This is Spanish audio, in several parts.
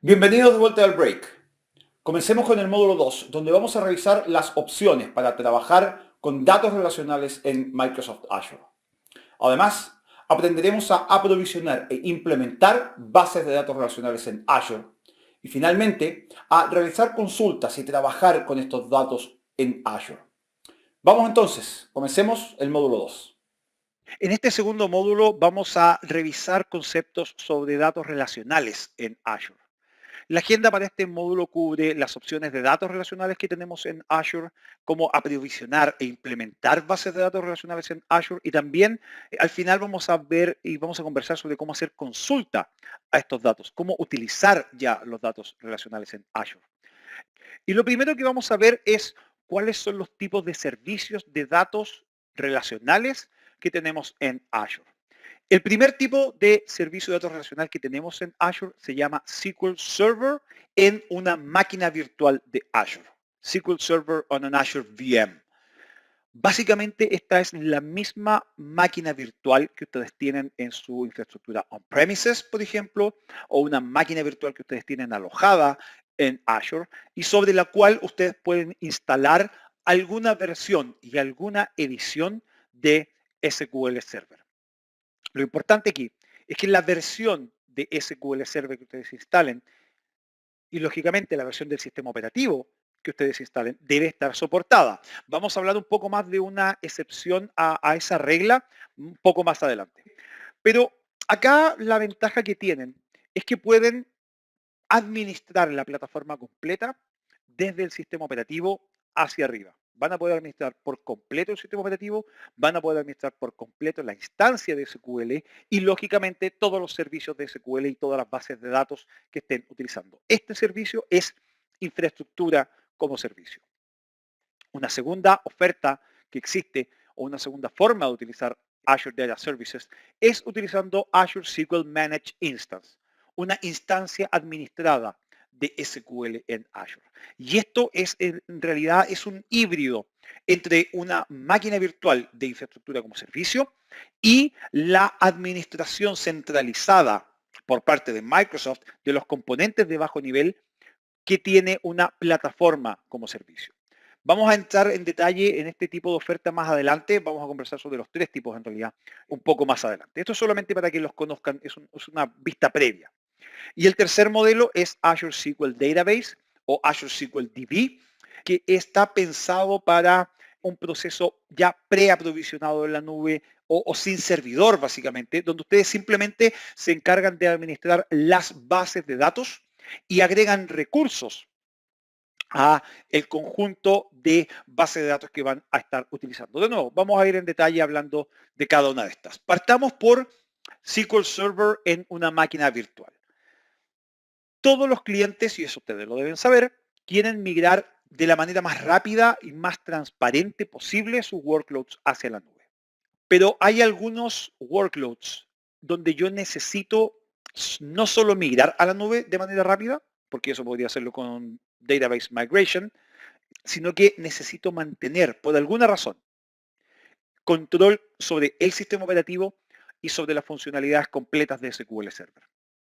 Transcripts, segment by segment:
Bienvenidos de vuelta al break. Comencemos con el módulo 2, donde vamos a revisar las opciones para trabajar con datos relacionales en Microsoft Azure. Además, aprenderemos a aprovisionar e implementar bases de datos relacionales en Azure. Y finalmente, a realizar consultas y trabajar con estos datos en Azure. Vamos entonces, comencemos el módulo 2. En este segundo módulo vamos a revisar conceptos sobre datos relacionales en Azure. La agenda para este módulo cubre las opciones de datos relacionales que tenemos en Azure, cómo aprovisionar e implementar bases de datos relacionales en Azure y también al final vamos a ver y vamos a conversar sobre cómo hacer consulta a estos datos, cómo utilizar ya los datos relacionales en Azure. Y lo primero que vamos a ver es cuáles son los tipos de servicios de datos relacionales que tenemos en Azure. El primer tipo de servicio de datos relacional que tenemos en Azure se llama SQL Server en una máquina virtual de Azure. SQL Server on an Azure VM. Básicamente esta es la misma máquina virtual que ustedes tienen en su infraestructura on-premises, por ejemplo, o una máquina virtual que ustedes tienen alojada en Azure y sobre la cual ustedes pueden instalar alguna versión y alguna edición de SQL Server. Lo importante aquí es que la versión de SQL Server que ustedes instalen y lógicamente la versión del sistema operativo que ustedes instalen debe estar soportada. Vamos a hablar un poco más de una excepción a esa regla un poco más adelante. Pero acá la ventaja que tienen es que pueden administrar la plataforma completa desde el sistema operativo hacia arriba. Van a poder administrar por completo el sistema operativo, van a poder administrar por completo la instancia de SQL y lógicamente todos los servicios de SQL y todas las bases de datos que estén utilizando. Este servicio es infraestructura como servicio. Una segunda oferta que existe o una segunda forma de utilizar Azure Data Services es utilizando Azure SQL Managed Instance, una instancia administrada de SQL en Azure. Y esto es en realidad es un híbrido entre una máquina virtual de infraestructura como servicio y la administración centralizada por parte de Microsoft de los componentes de bajo nivel que tiene una plataforma como servicio. Vamos a entrar en detalle en este tipo de oferta más adelante. Vamos a conversar sobre los tres tipos en realidad un poco más adelante. Esto es solamente para que los conozcan, es una vista previa. Y el tercer modelo es Azure SQL Database o Azure SQL DB, que está pensado para un proceso ya preaprovisionado en la nube o sin servidor, básicamente, donde ustedes simplemente se encargan de administrar las bases de datos y agregan recursos a el conjunto de bases de datos que van a estar utilizando. De nuevo, vamos a ir en detalle hablando de cada una de estas. Partamos por SQL Server en una máquina virtual. Todos los clientes, y eso ustedes lo deben saber, quieren migrar de la manera más rápida y más transparente posible sus workloads hacia la nube. Pero hay algunos workloads donde yo necesito no solo migrar a la nube de manera rápida, porque eso podría hacerlo con Database Migration, sino que necesito mantener, por alguna razón, control sobre el sistema operativo y sobre las funcionalidades completas de SQL Server.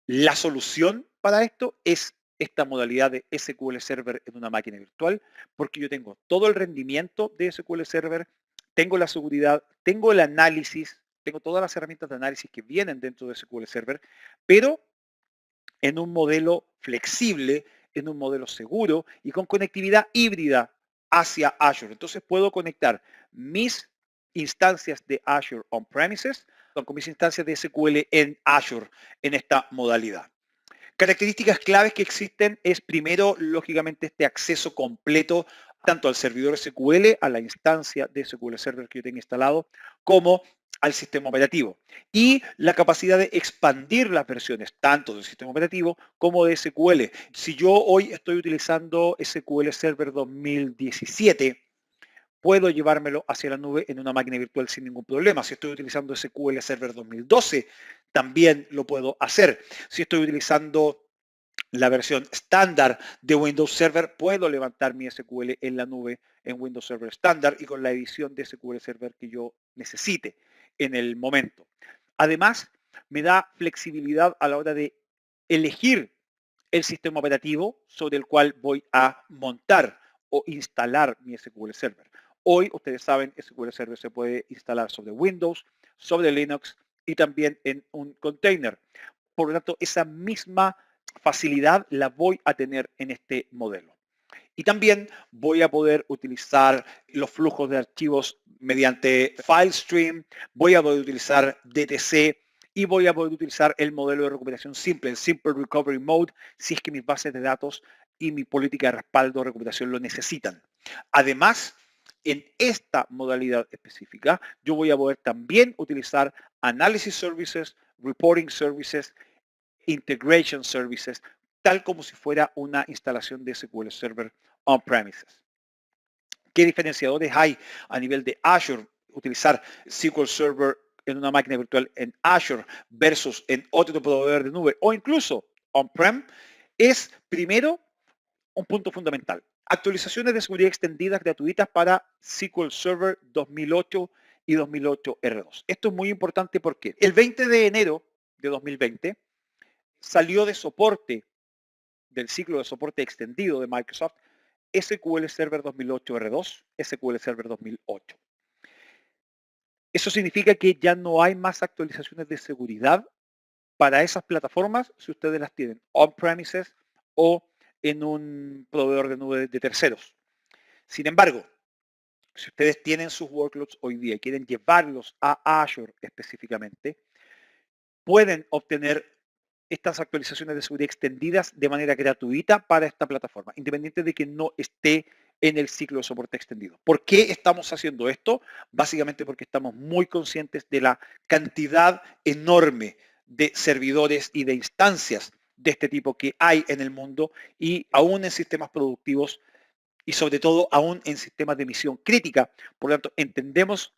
La solución para esto es esta modalidad de SQL Server en una máquina virtual, porque yo tengo todo el rendimiento de SQL Server, tengo la seguridad, tengo el análisis, tengo todas las herramientas de análisis que vienen dentro de SQL Server, pero en un modelo flexible, en un modelo seguro y con conectividad híbrida hacia Azure. Entonces puedo conectar mis instancias de Azure on-premises con mis instancias de SQL en Azure en esta modalidad. Características claves que existen es primero, lógicamente, este acceso completo tanto al servidor SQL, a la instancia de SQL Server que yo tenga instalado, como al sistema operativo. Y la capacidad de expandir las versiones tanto del sistema operativo como de SQL. Si yo hoy estoy utilizando SQL Server 2017, puedo llevármelo hacia la nube en una máquina virtual sin ningún problema. Si estoy utilizando SQL Server 2012, también lo puedo hacer. Si estoy utilizando la versión estándar de Windows Server, puedo levantar mi SQL en la nube en Windows Server estándar y con la edición de SQL Server que yo necesite en el momento. Además, me da flexibilidad a la hora de elegir el sistema operativo sobre el cual voy a montar o instalar mi SQL Server. Hoy, ustedes saben, SQL Server se puede instalar sobre Windows, sobre Linux y también en un container. Por lo tanto, esa misma facilidad la voy a tener en este modelo. Y también voy a poder utilizar los flujos de archivos mediante FileStream, voy a poder utilizar DTC y voy a poder utilizar el modelo de recuperación simple, el Simple Recovery Mode, si es que mis bases de datos y mi política de respaldo o recuperación lo necesitan. Además, en esta modalidad específica, yo voy a poder también utilizar Analysis Services, Reporting Services, Integration Services, tal como si fuera una instalación de SQL Server on-premises. ¿Qué diferenciadores hay a nivel de Azure? Utilizar SQL Server en una máquina virtual en Azure versus en otro proveedor de nube o incluso on-prem es, primero, un punto fundamental. Actualizaciones de seguridad extendidas gratuitas para SQL Server 2008 y 2008 R2. Esto es muy importante porque el 20 de enero de 2020 salió de soporte del ciclo de soporte extendido de Microsoft SQL Server 2008 R2, SQL Server 2008. Eso significa que ya no hay más actualizaciones de seguridad para esas plataformas si ustedes las tienen on-premises o en un proveedor de nube de terceros. Sin embargo, si ustedes tienen sus workloads hoy día y quieren llevarlos a Azure específicamente, pueden obtener estas actualizaciones de seguridad extendidas de manera gratuita para esta plataforma, independiente de que no esté en el ciclo de soporte extendido. ¿Por qué estamos haciendo esto? Básicamente porque estamos muy conscientes de la cantidad enorme de servidores y de instancias de este tipo que hay en el mundo y aún en sistemas productivos y sobre todo aún en sistemas de misión crítica. Por lo tanto, entendemos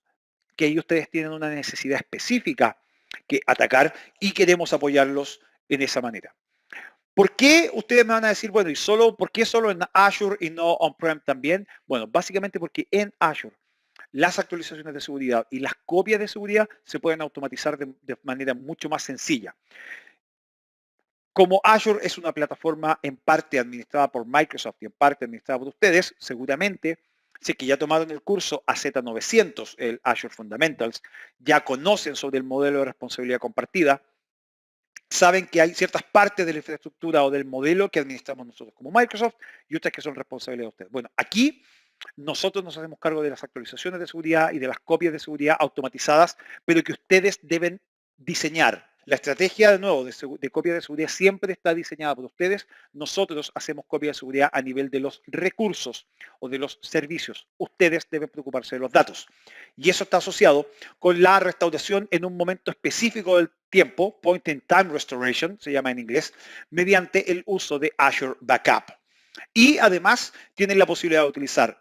que ahí ustedes tienen una necesidad específica que atacar y queremos apoyarlos en esa manera. ¿Por qué ustedes me van a decir, bueno, por qué solo en Azure y no on-prem también? Bueno, básicamente porque en Azure las actualizaciones de seguridad y las copias de seguridad se pueden automatizar de manera mucho más sencilla. Como Azure es una plataforma en parte administrada por Microsoft y en parte administrada por ustedes, seguramente, si que ya tomaron el curso AZ900, el Azure Fundamentals, ya conocen sobre el modelo de responsabilidad compartida, saben que hay ciertas partes de la infraestructura o del modelo que administramos nosotros como Microsoft y otras que son responsabilidad de ustedes. Bueno, aquí nosotros nos hacemos cargo de las actualizaciones de seguridad y de las copias de seguridad automatizadas, pero que ustedes deben diseñar. La estrategia, de nuevo, de copia de seguridad siempre está diseñada por ustedes. Nosotros hacemos copia de seguridad a nivel de los recursos o de los servicios. Ustedes deben preocuparse de los datos. Y eso está asociado con la restauración en un momento específico del tiempo, Point in Time Restoration, se llama en inglés, mediante el uso de Azure Backup. Y además tienen la posibilidad de utilizar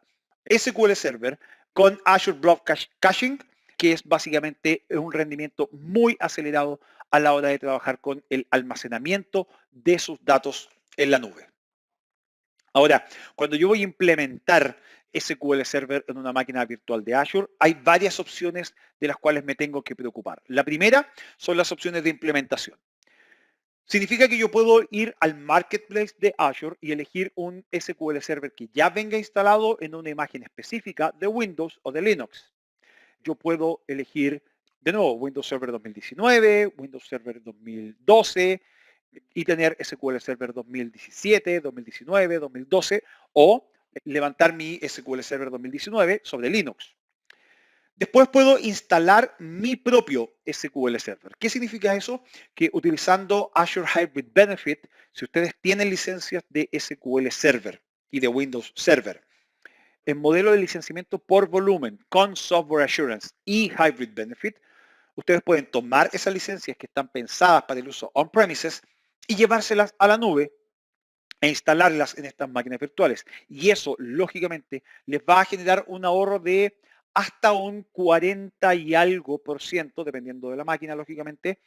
SQL Server con Azure Blob Caching, que es básicamente un rendimiento muy acelerado a la hora de trabajar con el almacenamiento de sus datos en la nube. Ahora, cuando yo voy a implementar SQL Server en una máquina virtual de Azure, hay varias opciones de las cuales me tengo que preocupar. La primera son las opciones de implementación. Significa que yo puedo ir al marketplace de Azure y elegir un SQL Server que ya venga instalado en una imagen específica de Windows o de Linux. Yo puedo elegir, de nuevo, Windows Server 2019, Windows Server 2012 y tener SQL Server 2017, 2019, 2012 o levantar mi SQL Server 2019 sobre Linux. Después puedo instalar mi propio SQL Server. ¿Qué significa eso? Que utilizando Azure Hybrid Benefit, si ustedes tienen licencias de SQL Server y de Windows Server, en modelo de licenciamiento por volumen con Software Assurance y Hybrid Benefit, ustedes pueden tomar esas licencias que están pensadas para el uso on-premises y llevárselas a la nube e instalarlas en estas máquinas virtuales. Y eso, lógicamente, les va a generar un ahorro de hasta un 40 y algo por ciento, dependiendo de la máquina, lógicamente,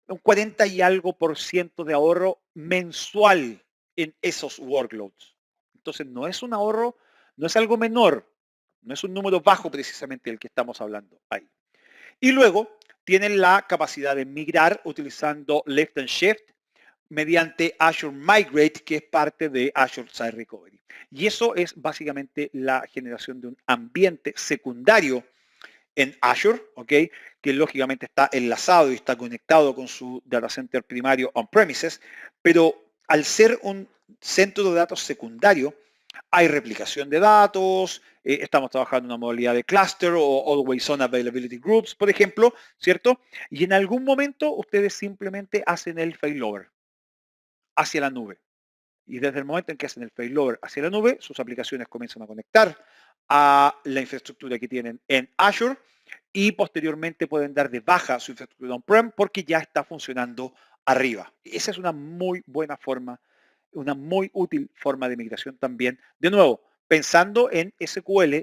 un 40 y algo por ciento de ahorro mensual en esos workloads. Entonces, no es un ahorro, no es algo menor, no es un número bajo precisamente el que estamos hablando ahí. Y luego tienen la capacidad de migrar utilizando Lift and Shift, mediante Azure Migrate, que es parte de Azure Site Recovery. Y eso es básicamente la generación de un ambiente secundario en Azure, ¿ok? Que lógicamente está enlazado y está conectado con su data center primario on-premises, pero al ser un centro de datos secundario, hay replicación de datos, estamos trabajando en una modalidad de cluster o always on availability groups, por ejemplo, ¿cierto? Y en algún momento ustedes simplemente hacen el failover hacia la nube. Y desde el momento en que hacen el failover hacia la nube, sus aplicaciones comienzan a conectar a la infraestructura que tienen en Azure y posteriormente pueden dar de baja su infraestructura on-prem porque ya está funcionando arriba. Esa es una muy buena forma, una muy útil forma de migración también. De nuevo, pensando en SQL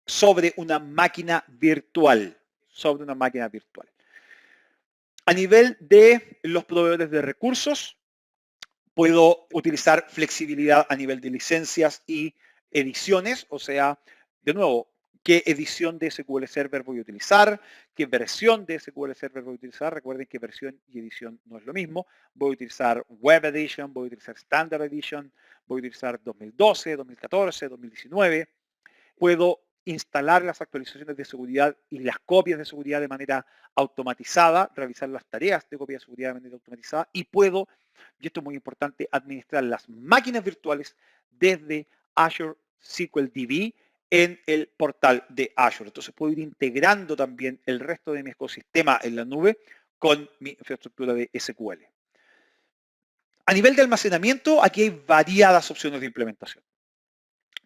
sobre una máquina virtual, sobre una máquina virtual. A nivel de los proveedores de recursos, puedo utilizar flexibilidad a nivel de licencias y ediciones, o sea, de nuevo, qué edición de SQL Server voy a utilizar, qué versión de SQL Server voy a utilizar. Recuerden que versión y edición no es lo mismo. Voy a utilizar Web Edition, voy a utilizar Standard Edition, voy a utilizar 2012, 2014, 2019. Puedo instalar las actualizaciones de seguridad y las copias de seguridad de manera automatizada, realizar las tareas de copia de seguridad de manera automatizada y puedo, y esto es muy importante, administrar las máquinas virtuales desde Azure SQL DB en el portal de Azure. Entonces puedo ir integrando también el resto de mi ecosistema en la nube con mi infraestructura de SQL. A nivel de almacenamiento, aquí hay variadas opciones de implementación.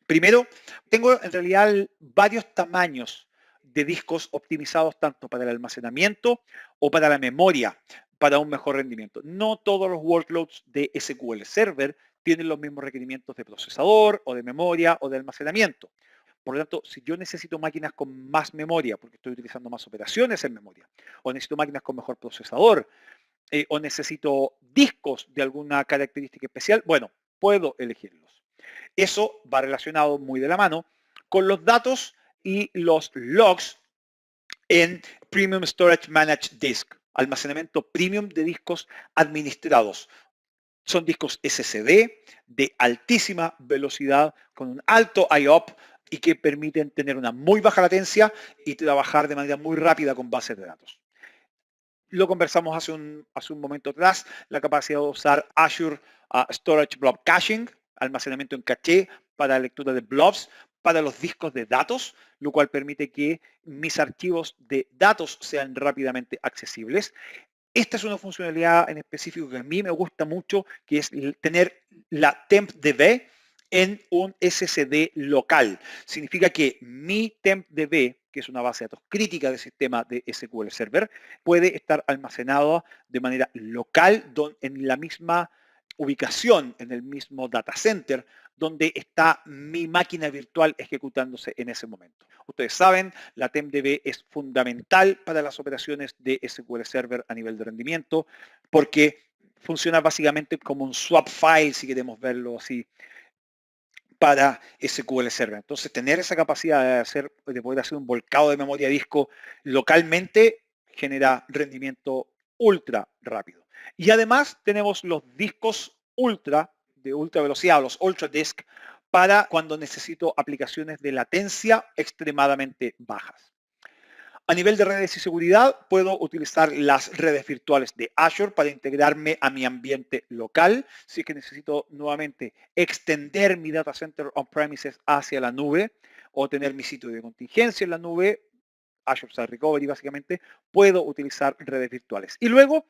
Primero, tengo en realidad varios tamaños de discos optimizados tanto para el almacenamiento o para la memoria, para un mejor rendimiento. No todos los workloads de SQL Server tienen los mismos requerimientos de procesador o de memoria o de almacenamiento. Por lo tanto, si yo necesito máquinas con más memoria, porque estoy utilizando más operaciones en memoria, o necesito máquinas con mejor procesador, o necesito discos de alguna característica especial, bueno, puedo elegirlos. Eso va relacionado muy de la mano con los datos y los logs en Premium Storage Managed Disk, almacenamiento premium de discos administrados. Son discos SSD de altísima velocidad con un alto IOP y que permiten tener una muy baja latencia y trabajar de manera muy rápida con bases de datos. Lo conversamos hace un momento atrás, la capacidad de usar Azure Storage Blob Caching, almacenamiento en caché para lectura de blobs, para los discos de datos, lo cual permite que mis archivos de datos sean rápidamente accesibles. Esta es una funcionalidad en específico que a mí me gusta mucho, que es tener la TempDB en un SSD local. Significa que mi TempDB, que es una base de datos crítica del sistema de SQL Server, puede estar almacenado de manera local en la misma ubicación, en el mismo data center, donde está mi máquina virtual ejecutándose en ese momento. Ustedes saben, la TempDB es fundamental para las operaciones de SQL Server a nivel de rendimiento, porque funciona básicamente como un swap file, si queremos verlo así, para SQL Server. Entonces, tener esa capacidad de poder hacer un volcado de memoria disco localmente genera rendimiento ultra rápido. Y además tenemos los discos ultra de ultra velocidad, los ultra disk, para cuando necesito aplicaciones de latencia extremadamente bajas. A nivel de redes y seguridad, puedo utilizar las redes virtuales de Azure para integrarme a mi ambiente local. Si es que necesito nuevamente extender mi data center on-premises hacia la nube o tener mi sitio de contingencia en la nube, Azure Site Recovery básicamente, puedo utilizar redes virtuales. Y luego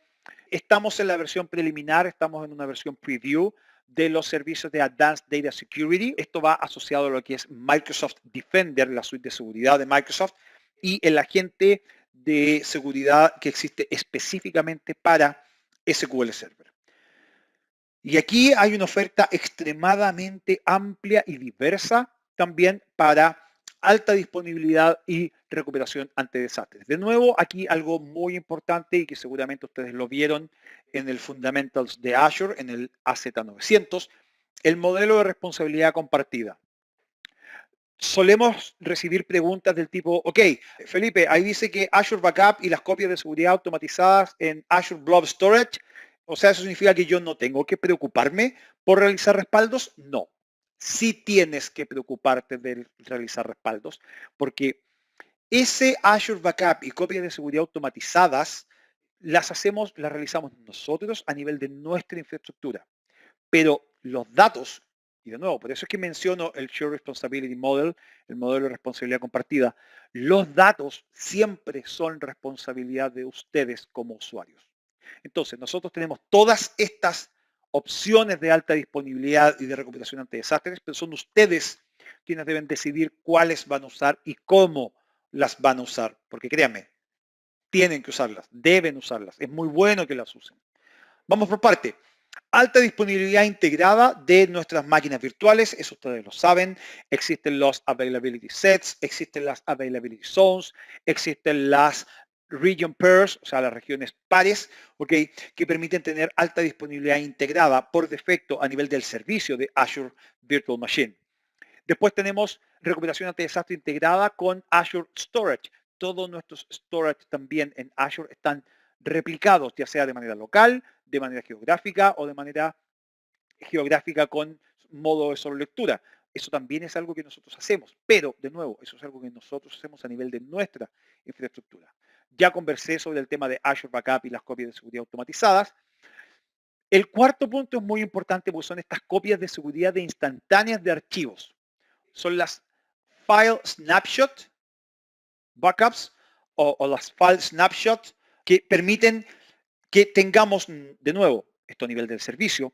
estamos en la versión preliminar, estamos en una versión preview de los servicios de Advanced Data Security. Esto va asociado a lo que es Microsoft Defender, la suite de seguridad de Microsoft, y el agente de seguridad que existe específicamente para SQL Server. Y aquí hay una oferta extremadamente amplia y diversa también para alta disponibilidad y recuperación ante desastres. De nuevo, aquí algo muy importante y que seguramente ustedes lo vieron en el Fundamentals de Azure, en el AZ900, el modelo de responsabilidad compartida. Solemos recibir preguntas del tipo, ok, Felipe, ahí dice que Azure Backup y las copias de seguridad automatizadas en Azure Blob Storage O sea, ¿eso significa que yo no tengo que preocuparme por realizar respaldos? No. Sí tienes que preocuparte de realizar respaldos, porque ese Azure Backup y copias de seguridad automatizadas las realizamos nosotros a nivel de nuestra infraestructura. Pero los datos, y de nuevo, por eso es que menciono el Shared Responsibility Model, el modelo de responsabilidad compartida, los datos siempre son responsabilidad de ustedes como usuarios. Entonces, nosotros tenemos todas estas opciones de alta disponibilidad y de recuperación ante desastres, pero son ustedes quienes deben decidir cuáles van a usar y cómo las van a usar. Porque créanme, tienen que usarlas, deben usarlas. Es muy bueno que las usen. Vamos por parte. Alta disponibilidad integrada de nuestras máquinas virtuales, eso ustedes lo saben. Existen los availability sets, existen las availability zones, existen las region pairs, o sea, las regiones pares, ¿okay? Que permiten tener alta disponibilidad integrada por defecto a nivel del servicio de Azure Virtual Machine. Después tenemos recuperación ante desastre integrada con Azure Storage. Todos nuestros storage también en Azure están replicados, ya sea de manera local, de manera geográfica o de manera geográfica con modo de solo lectura. Eso también es algo que nosotros hacemos, pero de nuevo, eso es algo que nosotros hacemos a nivel de nuestra infraestructura. Ya conversé sobre el tema de Azure Backup y las copias de seguridad automatizadas. El cuarto punto es muy importante porque son estas copias de seguridad de instantáneas de archivos. Son las file snapshot backups o las file snapshots que permiten que tengamos, de nuevo, esto a nivel del servicio,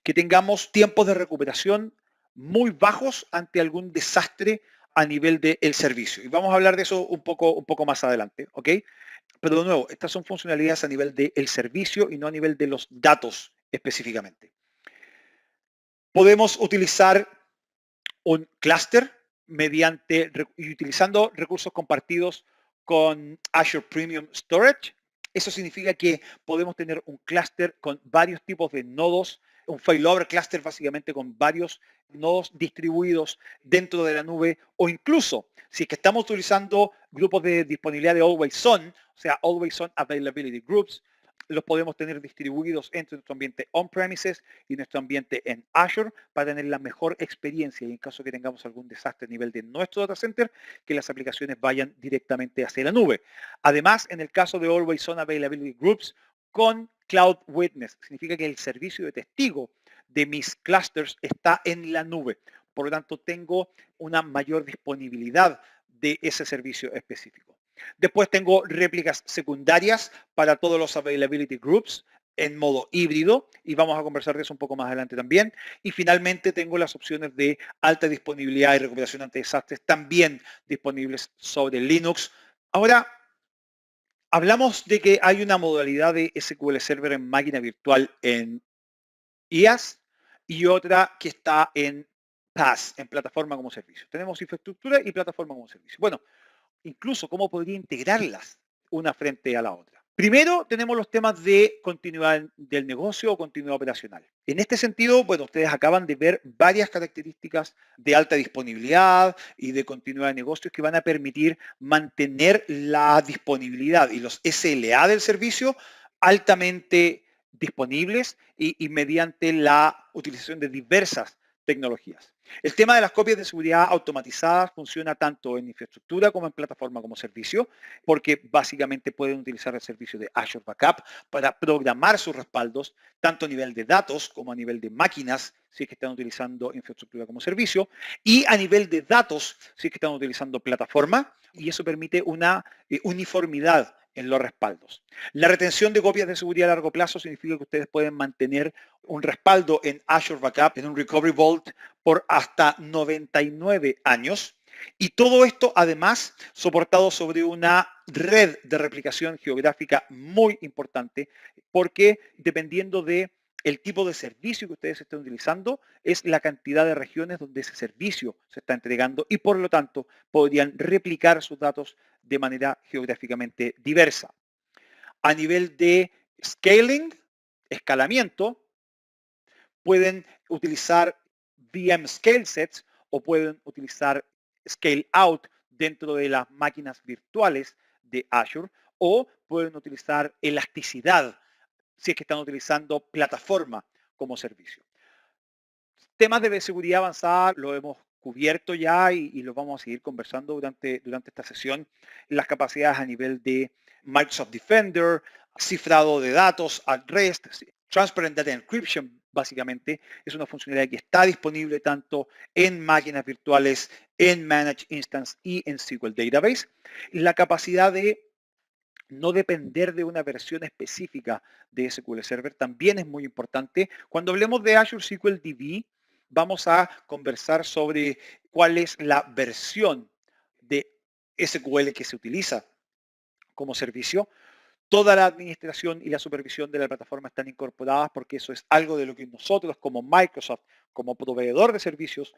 que tengamos tiempos de recuperación muy bajos ante algún desastre a nivel del servicio. Y vamos a hablar de eso un poco más adelante, ¿ok? Pero de nuevo, estas son funcionalidades a nivel del servicio y no a nivel de los datos específicamente. Podemos utilizar un clúster y utilizando recursos compartidos con Azure Premium Storage. Eso significa que podemos tener un clúster con varios tipos de nodos, un failover cluster básicamente con varios nodos distribuidos dentro de la nube, o incluso si es que estamos utilizando grupos de disponibilidad de Always On, o sea, Always On Availability Groups, los podemos tener distribuidos entre nuestro ambiente on-premises y nuestro ambiente en Azure para tener la mejor experiencia y en caso que tengamos algún desastre a nivel de nuestro data center, que las aplicaciones vayan directamente hacia la nube. Además, en el caso de Always On Availability Groups, con Cloud Witness, significa que el servicio de testigo de mis clusters está en la nube. Por lo tanto, tengo una mayor disponibilidad de ese servicio específico. Después tengo réplicas secundarias para todos los availability groups en modo híbrido y vamos a conversar de eso un poco más adelante también. Y finalmente tengo las opciones de alta disponibilidad y recuperación ante desastres también disponibles sobre Linux. Ahora, hablamos de que hay una modalidad de SQL Server en máquina virtual en IaaS y otra que está en PaaS, en plataforma como servicio. Tenemos infraestructura y plataforma como servicio. Bueno, incluso cómo podría integrarlas una frente a la otra. Primero tenemos los temas de continuidad del negocio o continuidad operacional. En este sentido, bueno, ustedes acaban de ver varias características de alta disponibilidad y de continuidad de negocios que van a permitir mantener la disponibilidad y los SLA del servicio altamente disponibles y mediante la utilización de diversas tecnologías. El tema de las copias de seguridad automatizadas funciona tanto en infraestructura como en plataforma como servicio, porque básicamente pueden utilizar el servicio de Azure Backup para programar sus respaldos, tanto a nivel de datos como a nivel de máquinas, si es que están utilizando infraestructura como servicio, y a nivel de datos, si es que están utilizando plataforma, y eso permite una uniformidad en los respaldos. La retención de copias de seguridad a largo plazo significa que ustedes pueden mantener un respaldo en Azure Backup, en un Recovery Vault, por hasta 99 años. Y todo esto, además, soportado sobre una red de replicación geográfica muy importante, porque dependiendo de el tipo de servicio que ustedes estén utilizando, es la cantidad de regiones donde ese servicio se está entregando y por lo tanto podrían replicar sus datos de manera geográficamente diversa. A nivel de scaling, escalamiento, pueden utilizar VM scale sets o pueden utilizar scale out dentro de las máquinas virtuales de Azure o pueden utilizar elasticidad si es que están utilizando plataforma como servicio. Temas de seguridad avanzada lo hemos cubierto ya y lo vamos a seguir conversando durante esta sesión. Las capacidades a nivel de Microsoft Defender, cifrado de datos, at rest, Transparent Data Encryption, básicamente, es una funcionalidad que está disponible tanto en máquinas virtuales, en Managed Instance y en SQL Database. La capacidad de no depender de una versión específica de SQL Server también es muy importante. Cuando hablemos de Azure SQL DB, vamos a conversar sobre cuál es la versión de SQL que se utiliza como servicio. Toda la administración y la supervisión de la plataforma están incorporadas porque eso es algo de lo que nosotros como Microsoft, como proveedor de servicios,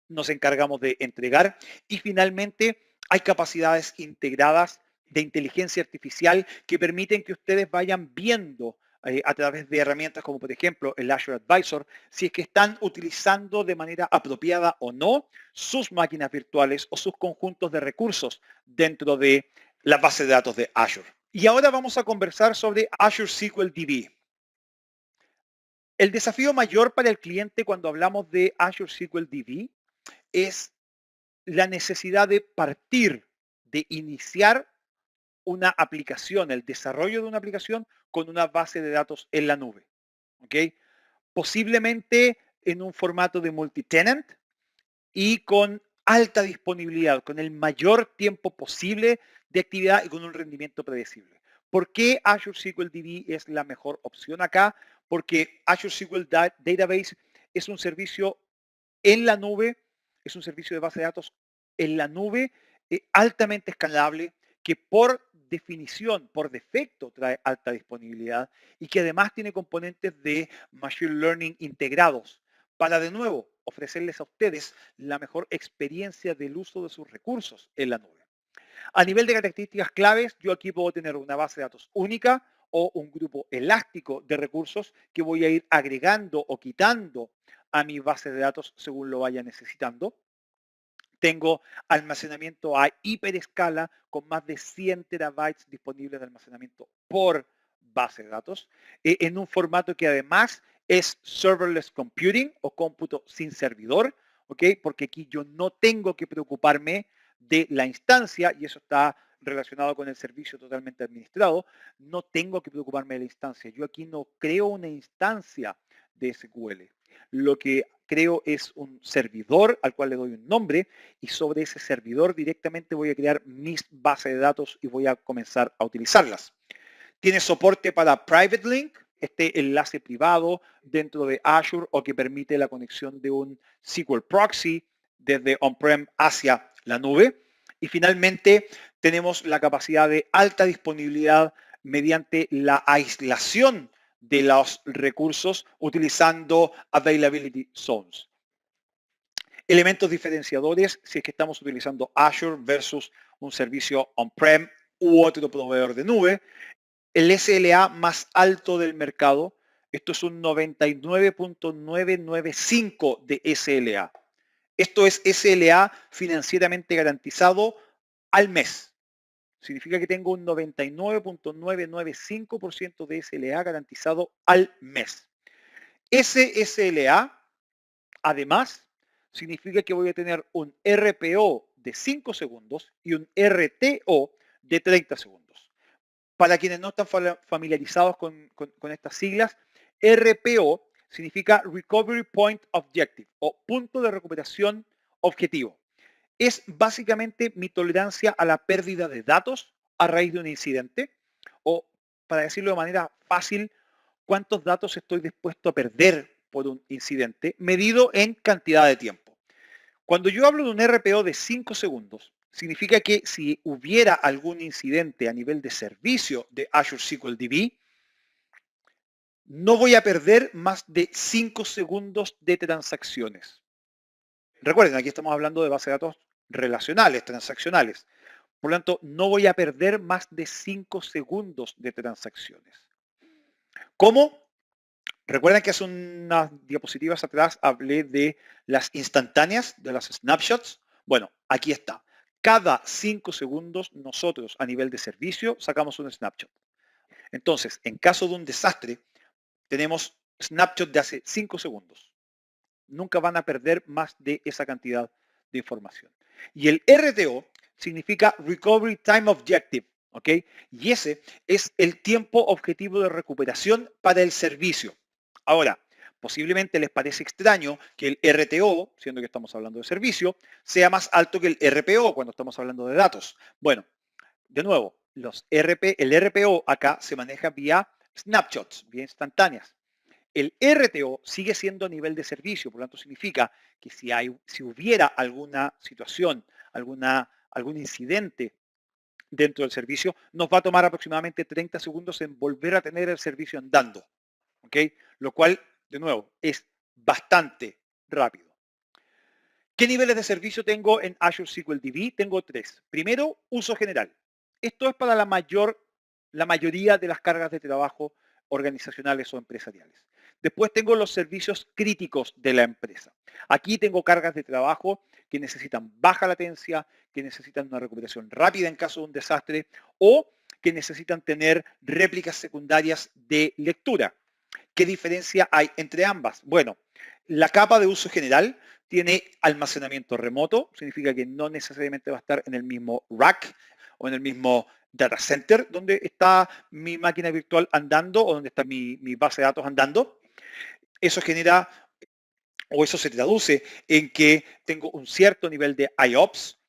nos encargamos de entregar. Y finalmente, hay capacidades integradas de inteligencia artificial que permiten que ustedes vayan viendo a través de herramientas como por ejemplo el Azure Advisor, si es que están utilizando de manera apropiada o no sus máquinas virtuales o sus conjuntos de recursos dentro de la base de datos de Azure. Y ahora vamos a conversar sobre Azure SQL DB. El desafío mayor para el cliente cuando hablamos de Azure SQL DB es la necesidad de partir, de iniciar una aplicación, el desarrollo de una aplicación con una base de datos en la nube. ¿Ok? Posiblemente en un formato de multitenant y con alta disponibilidad, con el mayor tiempo posible de actividad y con un rendimiento predecible. ¿Por qué Azure SQL DB es la mejor opción acá? Porque Azure SQL Database es un servicio en la nube, es un servicio de base de datos en la nube altamente escalable que por definición, por defecto, trae alta disponibilidad y que además tiene componentes de Machine Learning integrados para, de nuevo, ofrecerles a ustedes la mejor experiencia del uso de sus recursos en la nube. A nivel de características claves, yo aquí puedo tener una base de datos única o un grupo elástico de recursos que voy a ir agregando o quitando a mi base de datos según lo vaya necesitando. Tengo almacenamiento a hiperescala con más de 100 terabytes disponibles de almacenamiento por base de datos, en un formato que además es serverless computing o cómputo sin servidor, ¿ok? Porque aquí yo no tengo que preocuparme de la instancia, y eso está relacionado con el servicio totalmente administrado, no tengo que preocuparme de la instancia. Yo aquí no creo una instancia de SQL. Lo que creo es un servidor al cual le doy un nombre y sobre ese servidor directamente voy a crear mis bases de datos y voy a comenzar a utilizarlas. Tiene soporte para Private Link, este enlace privado dentro de Azure o que permite la conexión de un SQL Proxy desde on-prem hacia la nube. Y finalmente tenemos la capacidad de alta disponibilidad mediante la aislación de los recursos utilizando Availability Zones. Elementos diferenciadores si es que estamos utilizando Azure versus un servicio on-prem u otro proveedor de nube. El SLA más alto del mercado, esto es un 99.995 de SLA. Esto es SLA financieramente garantizado al mes. Significa que tengo un 99.995% de SLA garantizado al mes. Ese SLA, además, significa que voy a tener un RPO de 5 segundos y un RTO de 30 segundos. Para quienes no están familiarizados con estas siglas, RPO significa Recovery Point Objective o punto de recuperación objetivo. Es básicamente mi tolerancia a la pérdida de datos a raíz de un incidente o, para decirlo de manera fácil, cuántos datos estoy dispuesto a perder por un incidente medido en cantidad de tiempo. Cuando yo hablo de un RPO de 5 segundos, significa que si hubiera algún incidente a nivel de servicio de Azure SQL DB, no voy a perder más de 5 segundos de transacciones. Recuerden, aquí estamos hablando de bases de datos relacionales, transaccionales. Por lo tanto, no voy a perder más de 5 segundos de transacciones. ¿Cómo? Recuerden que hace unas diapositivas atrás hablé de las instantáneas, de las snapshots. Bueno, aquí está. Cada 5 segundos nosotros a nivel de servicio sacamos un snapshot. Entonces, en caso de un desastre, tenemos snapshot de hace 5 segundos. Nunca van a perder más de esa cantidad de información. Y el RTO significa Recovery Time Objective, ¿ok? Y ese es el tiempo objetivo de recuperación para el servicio. Ahora, posiblemente les parece extraño que el RTO, siendo que estamos hablando de servicio, sea más alto que el RPO cuando estamos hablando de datos. Bueno, de nuevo, el RPO acá se maneja vía snapshots, vía instantáneas. El RTO sigue siendo a nivel de servicio, por lo tanto significa que si hubiera alguna situación, algún incidente dentro del servicio, nos va a tomar aproximadamente 30 segundos en volver a tener el servicio andando. ¿Ok? Lo cual, de nuevo, es bastante rápido. ¿Qué niveles de servicio tengo en Azure SQL DB? Tengo 3. Primero, uso general. Esto es para la mayoría de las cargas de trabajo organizacionales o empresariales. Después tengo los servicios críticos de la empresa. Aquí tengo cargas de trabajo que necesitan baja latencia, que necesitan una recuperación rápida en caso de un desastre o que necesitan tener réplicas secundarias de lectura. ¿Qué diferencia hay entre ambas? Bueno, la capa de uso general tiene almacenamiento remoto, significa que no necesariamente va a estar en el mismo rack o en el mismo data center donde está mi máquina virtual andando o donde está mi base de datos andando. Eso genera o eso se traduce en que tengo un cierto nivel de IOPS,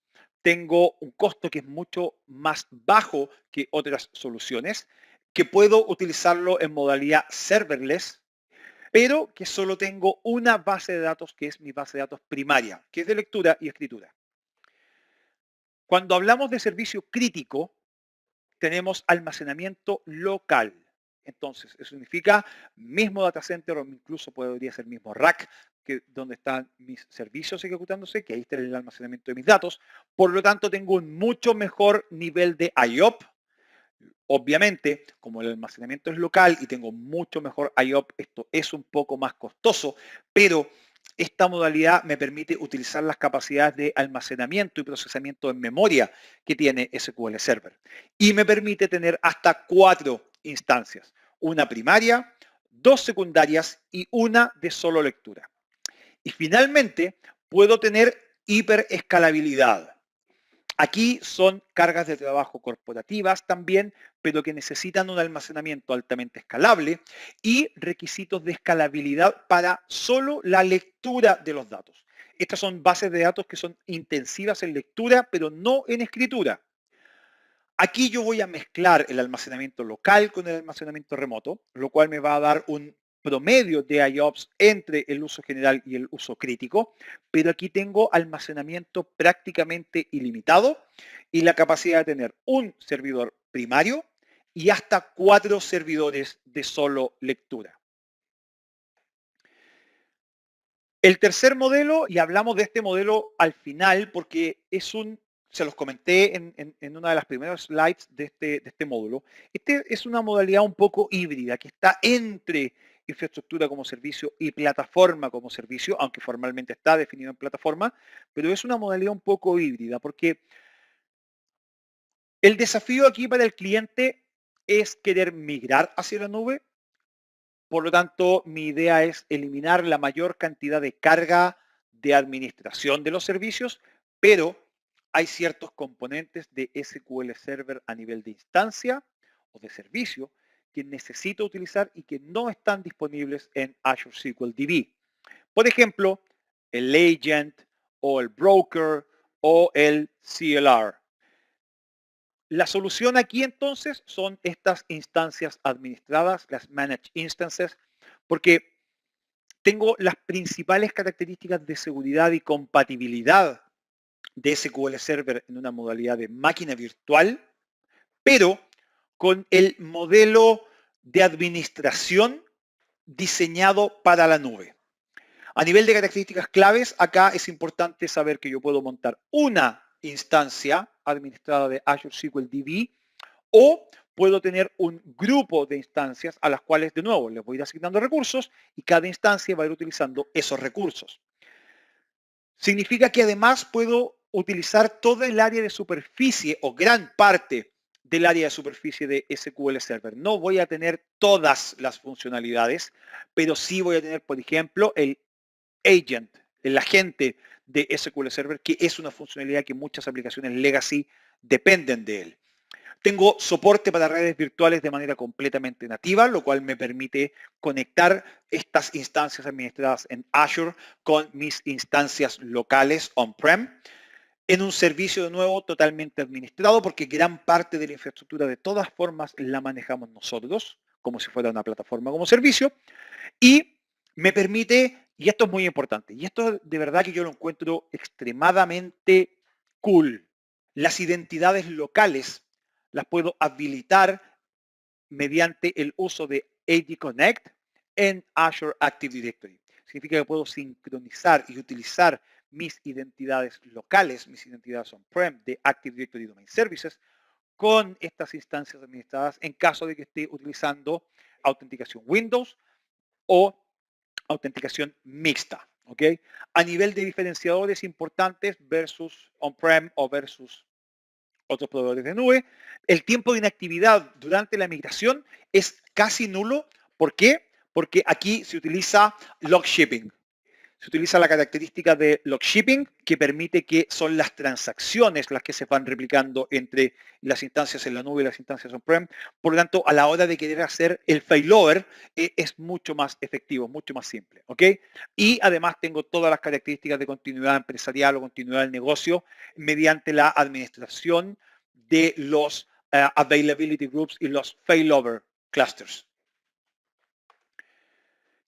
tengo un costo que es mucho más bajo que otras soluciones, que puedo utilizarlo en modalidad serverless, pero que solo tengo una base de datos que es mi base de datos primaria, que es de lectura y escritura. Cuando hablamos de servicio crítico, tenemos almacenamiento local. Entonces, eso significa mismo data center o incluso podría ser mismo rack, que donde están mis servicios ejecutándose, que ahí está el almacenamiento de mis datos. Por lo tanto, tengo un mucho mejor nivel de IOP. Obviamente, como el almacenamiento es local y tengo mucho mejor IOP, esto es un poco más costoso, pero esta modalidad me permite utilizar las capacidades de almacenamiento y procesamiento en memoria que tiene SQL Server. Y me permite tener hasta 4 instancias, una primaria, 2 secundarias y una de solo lectura. Y finalmente, puedo tener hiperescalabilidad. Aquí son cargas de trabajo corporativas también, pero que necesitan un almacenamiento altamente escalable y requisitos de escalabilidad para solo la lectura de los datos. Estas son bases de datos que son intensivas en lectura, pero no en escritura. Aquí yo voy a mezclar el almacenamiento local con el almacenamiento remoto, lo cual me va a dar un promedio de IOPS entre el uso general y el uso crítico, pero aquí tengo almacenamiento prácticamente ilimitado y la capacidad de tener un servidor primario y hasta 4 servidores de solo lectura. El tercer modelo, y hablamos de este modelo al final porque se los comenté en una de las primeras slides de este módulo, este es una modalidad un poco híbrida que está entre infraestructura como servicio y plataforma como servicio, aunque formalmente está definido en plataforma, pero es una modalidad un poco híbrida porque el desafío aquí para el cliente es querer migrar hacia la nube. Por lo tanto, mi idea es eliminar la mayor cantidad de carga de administración de los servicios, pero hay ciertos componentes de SQL Server a nivel de instancia o de servicio que necesito utilizar y que no están disponibles en Azure SQL DB. Por ejemplo, el agent o el broker o el CLR. La solución aquí entonces son estas instancias administradas, las Managed Instances, porque tengo las principales características de seguridad y compatibilidad de SQL Server en una modalidad de máquina virtual, pero con el modelo de administración diseñado para la nube. A nivel de características claves, acá es importante saber que yo puedo montar una instancia administrada de Azure SQL DB o puedo tener un grupo de instancias a las cuales, de nuevo, les voy a ir asignando recursos y cada instancia va a ir utilizando esos recursos. Significa que además puedo utilizar toda el área de superficie o gran parte del área de superficie de SQL Server. No voy a tener todas las funcionalidades, pero sí voy a tener, por ejemplo, el agent, el agente de SQL Server, que es una funcionalidad que muchas aplicaciones legacy dependen de él. Tengo soporte para redes virtuales de manera completamente nativa, lo cual me permite conectar estas instancias administradas en Azure con mis instancias locales on-prem en un servicio de nuevo totalmente administrado, porque gran parte de la infraestructura de todas formas la manejamos nosotros, como si fuera una plataforma como servicio, y me permite, y esto es muy importante, y esto de verdad que yo lo encuentro extremadamente cool, las identidades locales las puedo habilitar mediante el uso de AD Connect en Azure Active Directory. Significa que puedo sincronizar y utilizar mis identidades locales, mis identidades on-prem de Active Directory Domain Services con estas instancias administradas en caso de que esté utilizando autenticación Windows o autenticación mixta. ¿Ok? A nivel de diferenciadores importantes versus on-prem o versus otros proveedores de nube, el tiempo de inactividad durante la migración es casi nulo. ¿Por qué? Porque aquí se utiliza log shipping. Se utiliza la característica de log shipping que permite que son las transacciones las que se van replicando entre las instancias en la nube y las instancias on-prem. Por lo tanto, a la hora de querer hacer el failover es mucho más efectivo, mucho más simple. ¿Ok? Y además tengo todas las características de continuidad empresarial o continuidad del negocio mediante la administración de los availability groups y los failover clusters.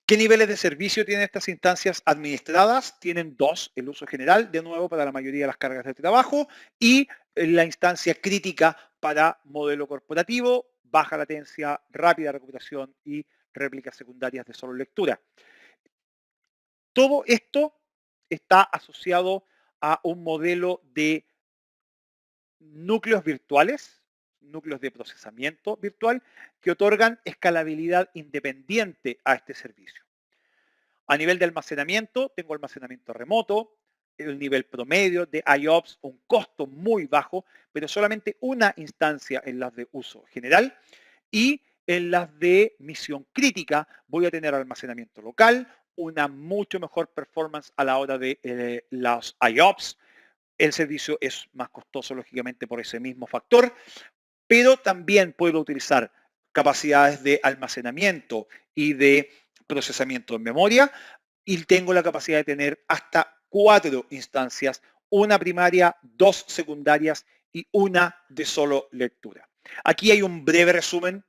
¿Qué niveles de servicio tienen estas instancias administradas? Tienen dos, el uso general, de nuevo, para la mayoría de las cargas de trabajo, y la instancia crítica para modelo corporativo, baja latencia, rápida recuperación y réplicas secundarias de solo lectura. Todo esto está asociado a un modelo de núcleos virtuales, núcleos de procesamiento virtual, que otorgan escalabilidad independiente a este servicio. A nivel de almacenamiento, tengo almacenamiento remoto, el nivel promedio de IOPS, un costo muy bajo, pero solamente una instancia en las de uso general, y en las de misión crítica voy a tener almacenamiento local, una mucho mejor performance a la hora de los IOPS. El servicio es más costoso, lógicamente, por ese mismo factor, pero también puedo utilizar capacidades de almacenamiento y de procesamiento en memoria, y tengo la capacidad de tener hasta 4 instancias, una primaria, 2 secundarias y una de solo lectura. Aquí hay un breve resumen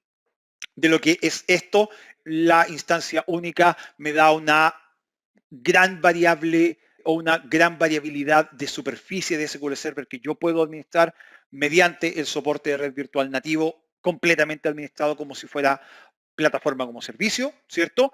de lo que es esto. La instancia única me da una gran variable o una gran variabilidad de superficie de SQL Server que yo puedo administrar mediante el soporte de red virtual nativo completamente administrado como si fuera plataforma como servicio, ¿cierto?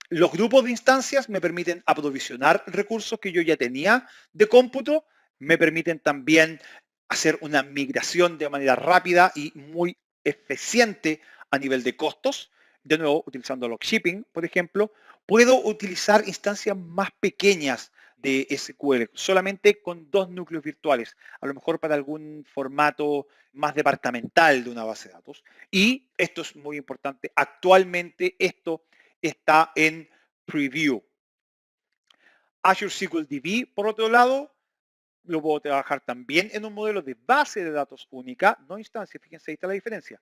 Los grupos de instancias me permiten aprovisionar recursos que yo ya tenía de cómputo, me permiten también hacer una migración de manera rápida y muy eficiente a nivel de costos. De nuevo, utilizando log shipping, por ejemplo, puedo utilizar instancias más pequeñas de SQL, solamente con 2 núcleos virtuales, a lo mejor para algún formato más departamental de una base de datos. Y esto es muy importante, actualmente esto está en preview. Azure SQL DB, por otro lado, lo puedo trabajar también en un modelo de base de datos única, no instancia. Fíjense, ahí está la diferencia.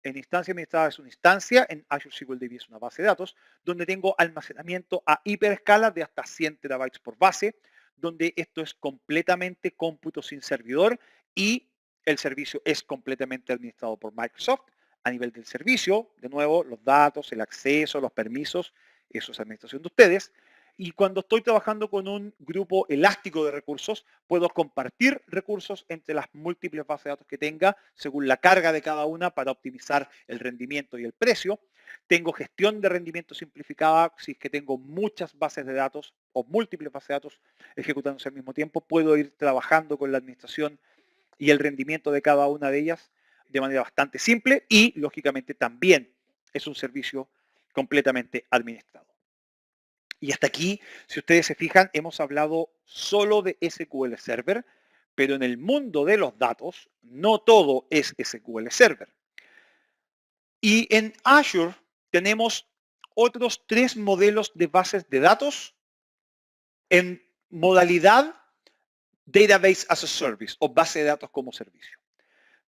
En instancia administrada es una instancia, en Azure SQL DB es una base de datos, donde tengo almacenamiento a hiperescala de hasta 100 terabytes por base, donde esto es completamente cómputo sin servidor y el servicio es completamente administrado por Microsoft. A nivel del servicio, de nuevo, los datos, el acceso, los permisos, eso es administración de ustedes. Y cuando estoy trabajando con un grupo elástico de recursos, puedo compartir recursos entre las múltiples bases de datos que tenga según la carga de cada una para optimizar el rendimiento y el precio. Tengo gestión de rendimiento simplificada. Si es que tengo muchas bases de datos o múltiples bases de datos ejecutándose al mismo tiempo, puedo ir trabajando con la administración y el rendimiento de cada una de ellas de manera bastante simple y, lógicamente, también es un servicio completamente administrado. Y hasta aquí, si ustedes se fijan, hemos hablado solo de SQL Server, Pero en el mundo de los datos, no todo es SQL Server. Y en Azure tenemos otros 3 modelos de bases de datos en modalidad Database as a Service o base de datos como servicio.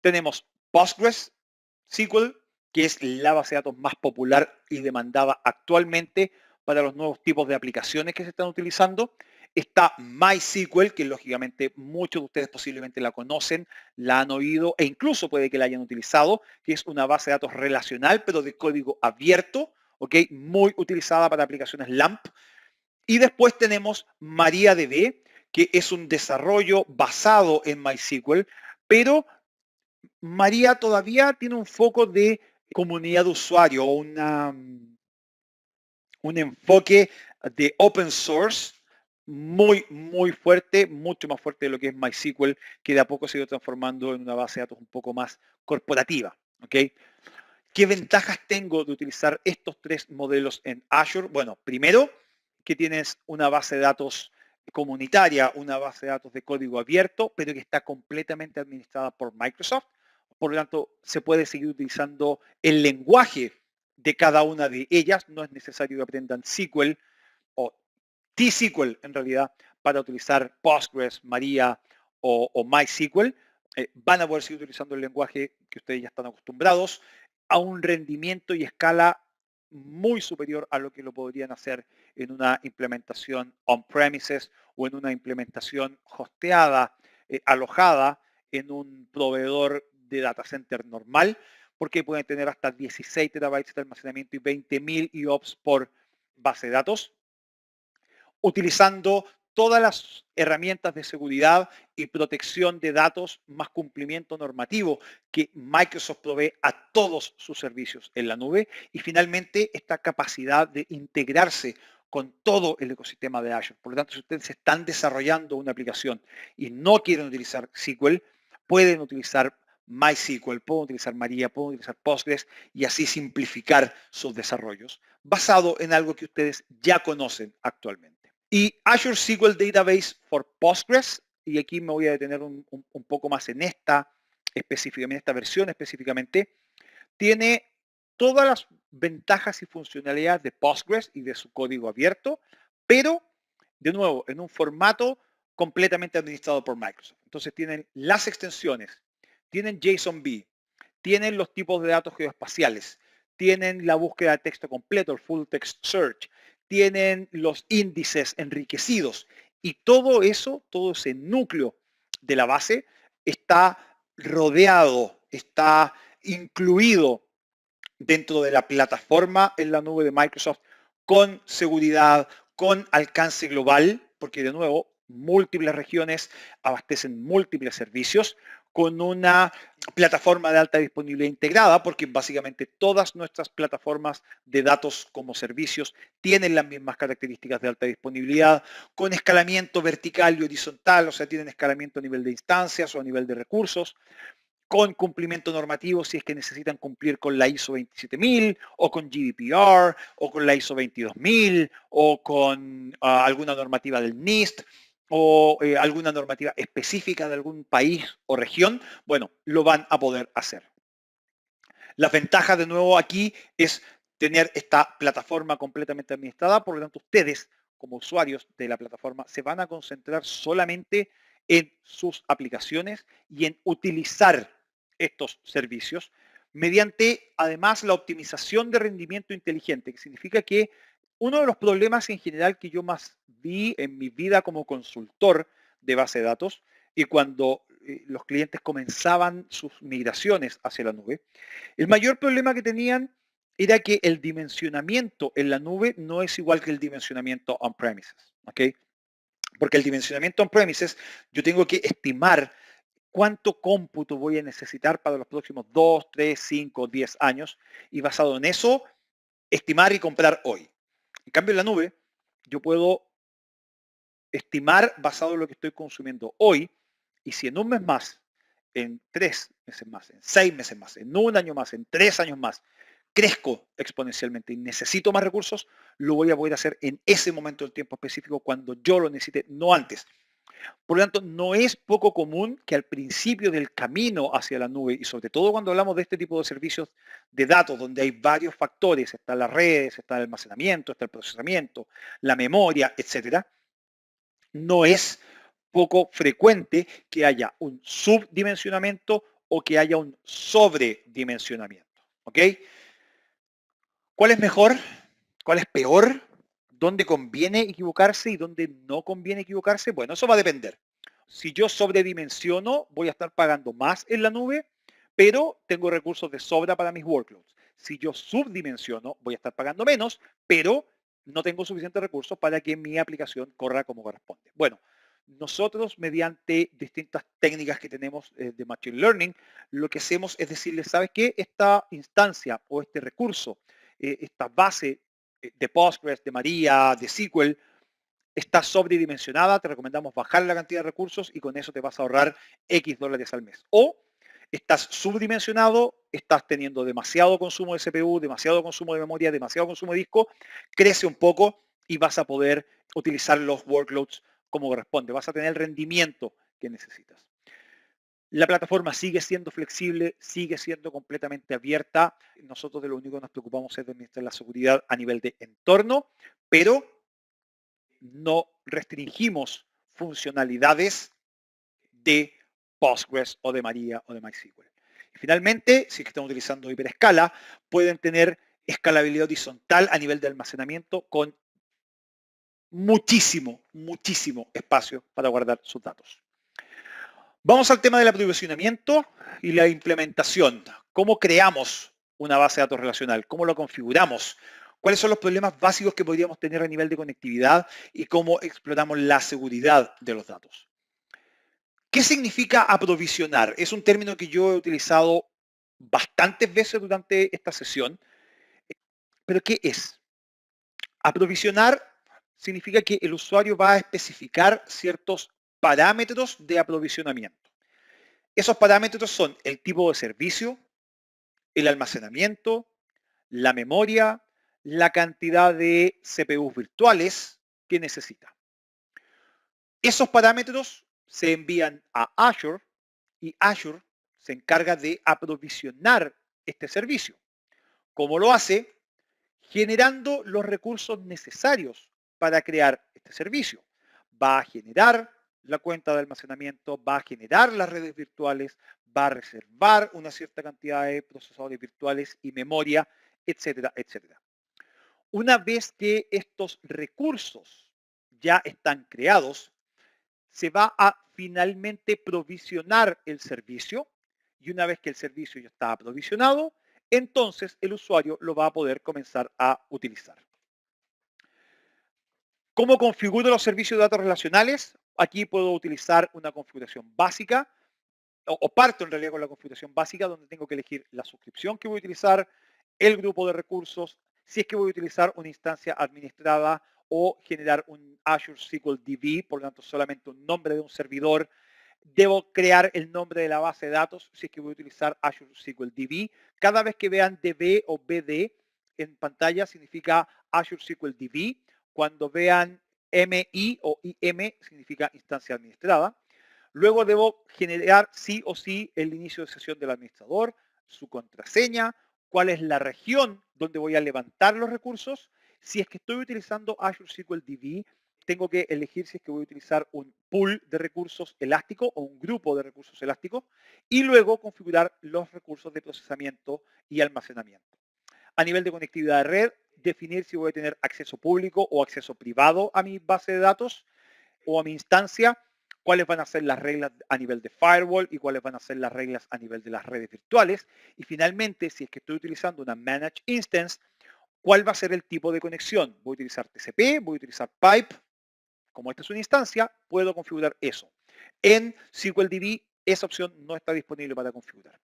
Tenemos PostgreSQL, que es la base de datos más popular y demandada actualmente para los nuevos tipos de aplicaciones que se están utilizando. Está MySQL, que lógicamente muchos de ustedes posiblemente la conocen, la han oído e incluso puede que la hayan utilizado, que es una base de datos relacional, pero de código abierto, ¿ok? Muy utilizada para aplicaciones LAMP. Y después tenemos MariaDB, que es un desarrollo basado en MySQL, pero María todavía tiene un foco de comunidad de usuario o un enfoque de open source muy fuerte, mucho más fuerte de lo que es MySQL, que de a poco se ha ido transformando en una base de datos un poco más corporativa. ¿Ok? ¿Qué ventajas tengo de utilizar estos 3 modelos en Azure? Bueno, primero, que tienes una base de datos comunitaria, una base de datos de código abierto, pero que está completamente administrada por Microsoft. Por lo tanto, se puede seguir utilizando el lenguaje de cada una de ellas. No es necesario que aprendan SQL o T-SQL en realidad para utilizar Postgres, Maria o MySQL. Van a poder seguir utilizando el lenguaje que ustedes ya están acostumbrados a un rendimiento y escala muy superior a lo que lo podrían hacer en una implementación on-premises o en una implementación hosteada, alojada en un proveedor de data center normal, porque pueden tener hasta 16 terabytes de almacenamiento y 20.000 IOPS por base de datos, utilizando todas las herramientas de seguridad y protección de datos más cumplimiento normativo que Microsoft provee a todos sus servicios en la nube y finalmente esta capacidad de integrarse con todo el ecosistema de Azure. Por lo tanto, si ustedes están desarrollando una aplicación y no quieren utilizar SQL, pueden utilizar MySQL, pueden utilizar Maria, pueden utilizar Postgres y así simplificar sus desarrollos basado en algo que ustedes ya conocen actualmente. Y Azure SQL Database for Postgres, y aquí me voy a detener un poco más en esta específicamente, esta versión específicamente, tiene todas las ventajas y funcionalidades de Postgres y de su código abierto, pero de nuevo en un formato completamente administrado por Microsoft. Entonces tienen las extensiones, tienen JSON-B, tienen los tipos de datos geoespaciales, tienen la búsqueda de texto completo, el full text search, tienen los índices enriquecidos y todo eso, todo ese núcleo de la base está rodeado, está incluido dentro de la plataforma en la nube de Microsoft con seguridad, con alcance global, porque de nuevo, múltiples regiones abastecen múltiples servicios, con una plataforma de alta disponibilidad integrada, porque básicamente todas nuestras plataformas de datos como servicios tienen las mismas características de alta disponibilidad, con escalamiento vertical y horizontal, o sea, tienen escalamiento a nivel de instancias o a nivel de recursos, con cumplimiento normativo si es que necesitan cumplir con la ISO 27000 o con GDPR o con la ISO 22000 o con alguna normativa del NIST o alguna normativa específica de algún país o región, bueno, lo van a poder hacer. La ventaja de nuevo aquí es tener esta plataforma completamente administrada, por lo tanto ustedes como usuarios de la plataforma se van a concentrar solamente en sus aplicaciones y en utilizar estos servicios mediante además la optimización de rendimiento inteligente, que significa que uno de los problemas en general que yo más vi en mi vida como consultor de base de datos y cuando los clientes comenzaban sus migraciones hacia la nube, el mayor problema que tenían era que el dimensionamiento en la nube no es igual que el dimensionamiento on-premises, ¿ok? Porque el dimensionamiento on-premises, yo tengo que estimar cuánto cómputo voy a necesitar para los próximos 2, 3, 5, 10 años y basado en eso, estimar y comprar hoy. En cambio, en la nube, yo puedo estimar basado en lo que estoy consumiendo hoy y si en un mes más, en 3 meses más, en 6 meses más, en un año más, en 3 años más, crezco exponencialmente y necesito más recursos, lo voy a poder hacer en ese momento del tiempo específico cuando yo lo necesite, no antes. Por lo tanto, no es poco común que al principio del camino hacia la nube, y sobre todo cuando hablamos de este tipo de servicios de datos, donde hay varios factores, están las redes, está el almacenamiento, está el procesamiento, la memoria, etcétera, no es poco frecuente que haya un subdimensionamiento o que haya un sobredimensionamiento. ¿Ok? ¿Cuál es mejor? ¿Cuál es peor? ¿Dónde conviene equivocarse y dónde no conviene equivocarse? Bueno, eso va a depender. Si yo sobredimensiono, voy a estar pagando más en la nube, pero tengo recursos de sobra para mis workloads. Si yo subdimensiono, voy a estar pagando menos, pero no tengo suficientes recursos para que mi aplicación corra como corresponde. Bueno, nosotros mediante distintas técnicas que tenemos de Machine Learning, lo que hacemos es decirle, ¿sabes qué? Esta instancia o este recurso, esta base de Postgres, de María, de SQL, está sobredimensionada, te recomendamos bajar la cantidad de recursos y con eso te vas a ahorrar X dólares al mes. O estás subdimensionado, estás teniendo demasiado consumo de CPU, demasiado consumo de memoria, demasiado consumo de disco, crece un poco y vas a poder utilizar los workloads como corresponde. Vas a tener el rendimiento que necesitas. La plataforma sigue siendo flexible, sigue siendo completamente abierta. Nosotros de lo único que nos preocupamos es de administrar la seguridad a nivel de entorno, pero no restringimos funcionalidades de Postgres o de María o de MySQL. Y finalmente, si es que están utilizando hiperescala, pueden tener escalabilidad horizontal a nivel de almacenamiento con muchísimo, muchísimo espacio para guardar sus datos. Vamos al tema del aprovisionamiento y la implementación. ¿Cómo creamos una base de datos relacional? ¿Cómo lo configuramos? ¿Cuáles son los problemas básicos que podríamos tener a nivel de conectividad y cómo exploramos la seguridad de los datos? ¿Qué significa aprovisionar? Es un término que yo he utilizado bastantes veces durante esta sesión, pero ¿qué es? Aprovisionar significa que el usuario va a especificar ciertos parámetros de aprovisionamiento. Esos parámetros son el tipo de servicio, el almacenamiento, la memoria, la cantidad de CPUs virtuales que necesita. Esos parámetros se envían a Azure y Azure se encarga de aprovisionar este servicio. ¿Cómo lo hace? Generando los recursos necesarios para crear este servicio. Va a generar la cuenta de almacenamiento, va a generar las redes virtuales, va a reservar una cierta cantidad de procesadores virtuales y memoria, etcétera, etcétera. Una vez que estos recursos ya están creados, se va a finalmente provisionar el servicio y una vez que el servicio ya está aprovisionado, entonces el usuario lo va a poder comenzar a utilizar. ¿Cómo configuro los servicios de datos relacionales? Aquí puedo utilizar una configuración básica o parto en realidad con la configuración básica donde tengo que elegir la suscripción que voy a utilizar, el grupo de recursos, si es que voy a utilizar una instancia administrada o generar un Azure SQL DB, por lo tanto solamente un nombre de un servidor. Debo crear el nombre de la base de datos si es que voy a utilizar Azure SQL DB. Cada vez que vean DB o BD en pantalla significa Azure SQL DB. Cuando vean MI o IM significa instancia administrada. Luego debo generar sí o sí el inicio de sesión del administrador, su contraseña, cuál es la región donde voy a levantar los recursos. Si es que estoy utilizando Azure SQL DB, tengo que elegir si es que voy a utilizar un pool de recursos elástico o un grupo de recursos elásticos y luego configurar los recursos de procesamiento y almacenamiento. A nivel de conectividad de red, definir si voy a tener acceso público o acceso privado a mi base de datos o a mi instancia, cuáles van a ser las reglas a nivel de firewall y cuáles van a ser las reglas a nivel de las redes virtuales. Y finalmente, si es que estoy utilizando una Managed Instance, ¿cuál va a ser el tipo de conexión? ¿Voy a utilizar TCP? ¿Voy a utilizar Pipe? Como esta es una instancia, puedo configurar eso. En SQLDB, esa opción no está disponible para configurar.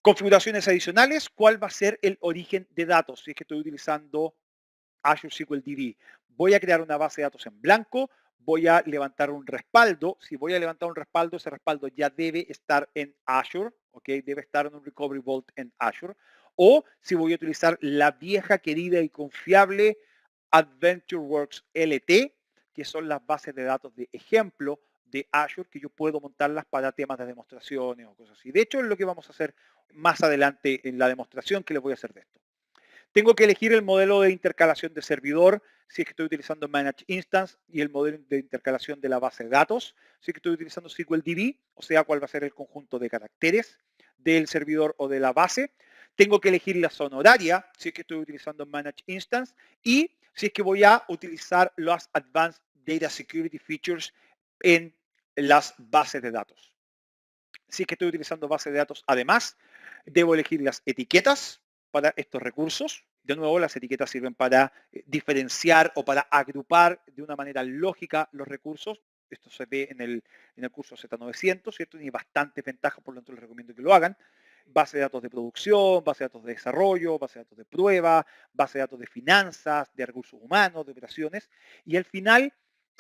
Configuraciones adicionales, ¿cuál va a ser el origen de datos? Si es que estoy utilizando Azure SQL DB. Voy a crear una base de datos en blanco, voy a levantar un respaldo. Si voy a levantar un respaldo, ese respaldo ya debe estar en Azure, ¿ok? Debe estar en un Recovery Vault en Azure. O si voy a utilizar la vieja, querida y confiable AdventureWorks LT, que son las bases de datos de ejemplo de Azure, que yo puedo montarlas para temas de demostraciones o cosas así. De hecho, es lo que vamos a hacer más adelante en la demostración que les voy a hacer de esto. Tengo que elegir el modelo de intercalación de servidor, si es que estoy utilizando Managed Instance, y el modelo de intercalación de la base de datos, si es que estoy utilizando SQLDB, o sea, cuál va a ser el conjunto de caracteres del servidor o de la base. Tengo que elegir la zona horaria, si es que estoy utilizando Managed Instance, y si es que voy a utilizar los Advanced Data Security Features en las bases de datos. Si es que estoy utilizando base de datos, además, debo elegir las etiquetas para estos recursos. De nuevo, las etiquetas sirven para diferenciar o para agrupar de una manera lógica los recursos. Esto se ve en el curso Z900, ¿cierto? Tiene bastantes ventajas, por lo tanto les recomiendo que lo hagan. Base de datos de producción, base de datos de desarrollo, base de datos de prueba, base de datos de finanzas, de recursos humanos, de operaciones. Y al final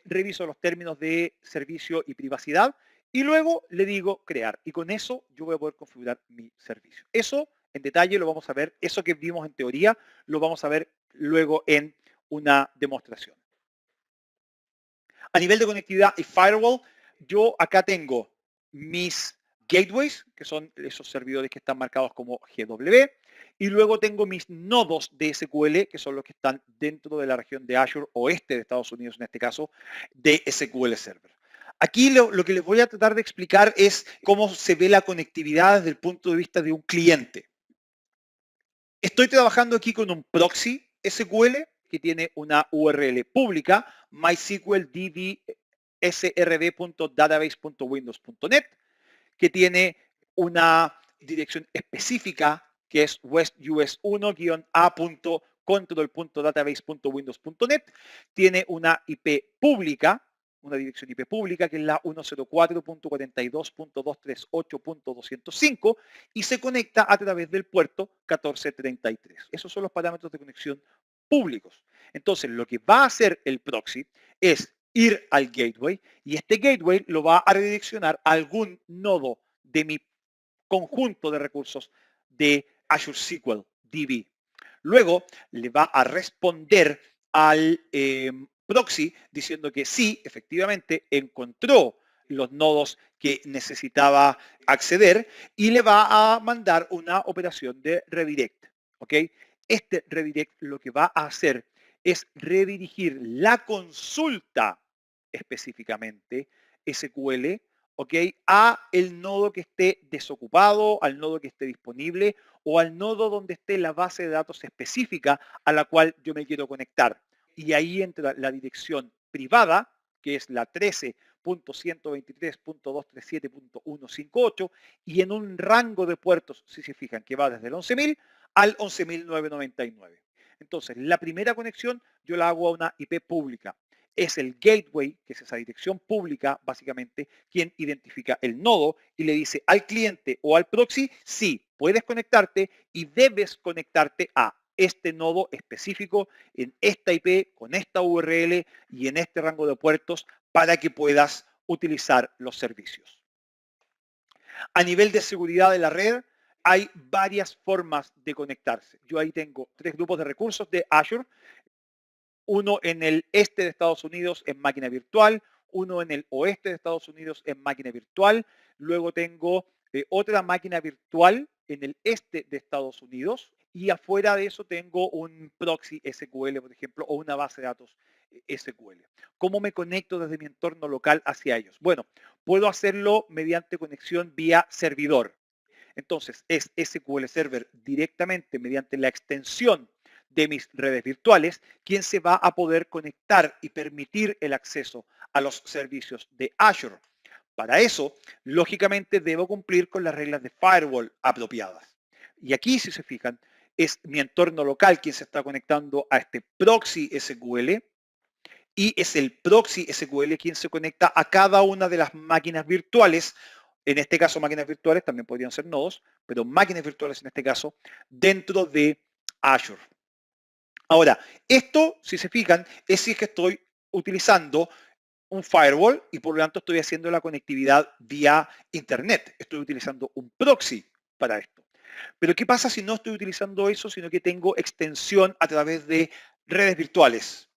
reviso los términos de servicio y privacidad y luego le digo crear. Y con eso yo voy a poder configurar mi servicio. Eso en detalle lo vamos a ver, eso que vimos en teoría, lo vamos a ver luego en una demostración. A nivel de conectividad y firewall, yo acá tengo mis gateways, que son esos servidores que están marcados como GW, y luego tengo mis nodos de SQL, que son los que están dentro de la región de Azure, oeste de Estados Unidos en este caso, de SQL Server. Aquí lo que les voy a tratar de explicar es cómo se ve la conectividad desde el punto de vista de un cliente. Estoy trabajando aquí con un proxy SQL que tiene una URL pública, mysql.db.database.windows.net, que tiene una dirección específica que es westus1-a.control.database.windows.net, tiene una IP pública, una dirección IP pública que es la 104.42.238.205 y se conecta a través del puerto 1433. Esos son los parámetros de conexión públicos. Entonces, lo que va a hacer el proxy es ir al gateway y este gateway lo va a redireccionar a algún nodo de mi conjunto de recursos de Azure SQL DB. Luego le va a responder al proxy diciendo que sí, efectivamente, encontró los nodos que necesitaba acceder y le va a mandar una operación de redirect. ¿Ok? Este redirect lo que va a hacer es redirigir la consulta específicamente SQL, ¿ok? A el nodo que esté desocupado, al nodo que esté disponible o al nodo donde esté la base de datos específica a la cual yo me quiero conectar. Y ahí entra la dirección privada, que es la 13.123.237.158, y en un rango de puertos, si se fijan, que va desde el 11.000 al 11.999. Entonces, la primera conexión yo la hago a una IP pública. Es el gateway, que es esa dirección pública, básicamente, quien identifica el nodo y le dice al cliente o al proxy, sí, puedes conectarte y debes conectarte a este nodo específico en esta IP, con esta URL y en este rango de puertos para que puedas utilizar los servicios. A nivel de seguridad de la red, hay varias formas de conectarse. Yo ahí tengo 3 grupos de recursos de Azure, uno en el este de Estados Unidos en máquina virtual, uno en el oeste de Estados Unidos en máquina virtual, luego tengo otra máquina virtual en el este de Estados Unidos y afuera de eso tengo un proxy SQL, por ejemplo, o una base de datos SQL. ¿Cómo me conecto desde mi entorno local hacia ellos? Bueno, puedo hacerlo mediante conexión vía servidor. Entonces, es SQL Server directamente mediante la extensión de mis redes virtuales, quien se va a poder conectar y permitir el acceso a los servicios de Azure. Para eso, lógicamente, debo cumplir con las reglas de firewall apropiadas. Y aquí, si se fijan, es mi entorno local quien se está conectando a este proxy SQL y es el proxy SQL quien se conecta a cada una de las máquinas virtuales. En este caso, máquinas virtuales también podrían ser nodos, pero máquinas virtuales en este caso, dentro de Azure. Ahora, esto, si se fijan, es si es que estoy utilizando un firewall y por lo tanto estoy haciendo la conectividad vía Internet. Estoy utilizando un proxy para esto. Pero ¿qué pasa si no estoy utilizando eso, sino que tengo extensión a través de redes virtuales?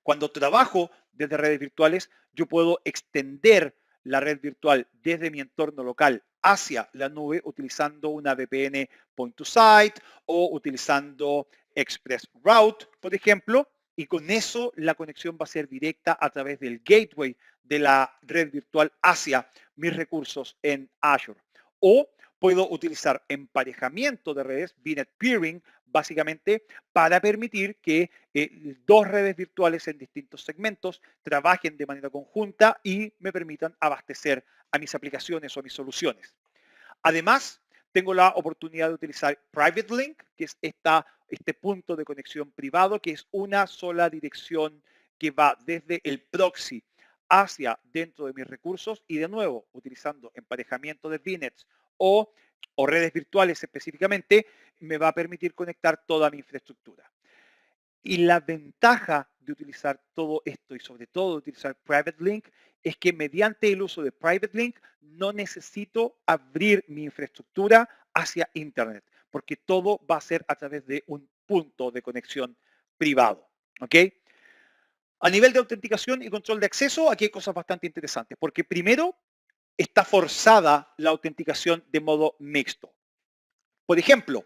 Cuando trabajo desde redes virtuales, yo puedo extender la red virtual desde mi entorno local hacia la nube utilizando una VPN Point to Site o utilizando ExpressRoute, por ejemplo, y con eso la conexión va a ser directa a través del gateway de la red virtual hacia mis recursos en Azure. O puedo utilizar emparejamiento de redes, VNet Peering, básicamente para permitir que dos redes virtuales en distintos segmentos trabajen de manera conjunta y me permitan abastecer a mis aplicaciones o a mis soluciones. Además, tengo la oportunidad de utilizar Private Link, que es este punto de conexión privado, que es una sola dirección que va desde el proxy hacia dentro de mis recursos y de nuevo, utilizando emparejamiento de VNets o redes virtuales específicamente, me va a permitir conectar toda mi infraestructura. Y la ventaja de utilizar todo esto y sobre todo de utilizar Private Link es que mediante el uso de Private Link no necesito abrir mi infraestructura hacia Internet, porque todo va a ser a través de un punto de conexión privado. ¿Ok? A nivel de autenticación y control de acceso, aquí hay cosas bastante interesantes, porque primero está forzada la autenticación de modo mixto. Por ejemplo,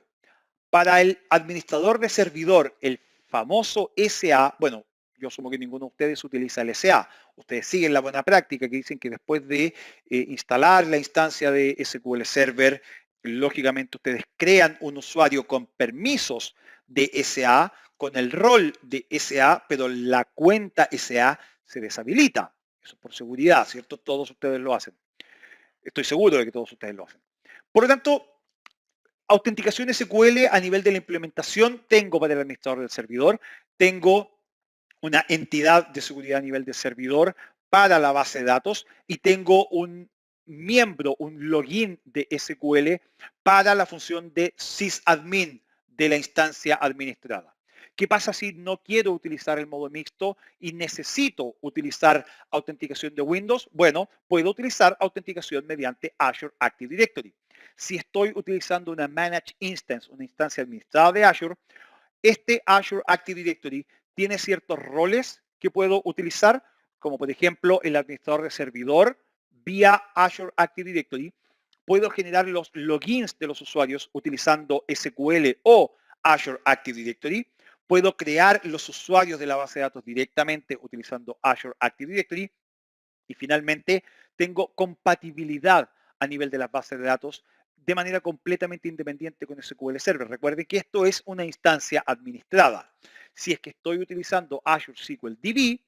para el administrador de servidor, el famoso SA, bueno, yo asumo que ninguno de ustedes utiliza el SA. Ustedes siguen la buena práctica que dicen que después de instalar la instancia de SQL Server, lógicamente ustedes crean un usuario con permisos de SA, con el rol de SA, pero la cuenta SA se deshabilita. Eso es por seguridad, ¿cierto? Todos ustedes lo hacen. Estoy seguro de que todos ustedes lo hacen. Por lo tanto, autenticación SQL a nivel de la implementación tengo para el administrador del servidor, tengo una entidad de seguridad a nivel de servidor para la base de datos y tengo un miembro, un login de SQL para la función de sysadmin de la instancia administrada. ¿Qué pasa si no quiero utilizar el modo mixto y necesito utilizar autenticación de Windows? Bueno, puedo utilizar autenticación mediante Azure Active Directory. Si estoy utilizando una Managed Instance, una instancia administrada de Azure, este Azure Active Directory tiene ciertos roles que puedo utilizar, como por ejemplo el administrador de servidor vía Azure Active Directory. Puedo generar los logins de los usuarios utilizando SQL o Azure Active Directory. Puedo crear los usuarios de la base de datos directamente utilizando Azure Active Directory. Y finalmente, tengo compatibilidad a nivel de las bases de datos de manera completamente independiente con SQL Server. Recuerden que esto es una instancia administrada. Si es que estoy utilizando Azure SQL DB,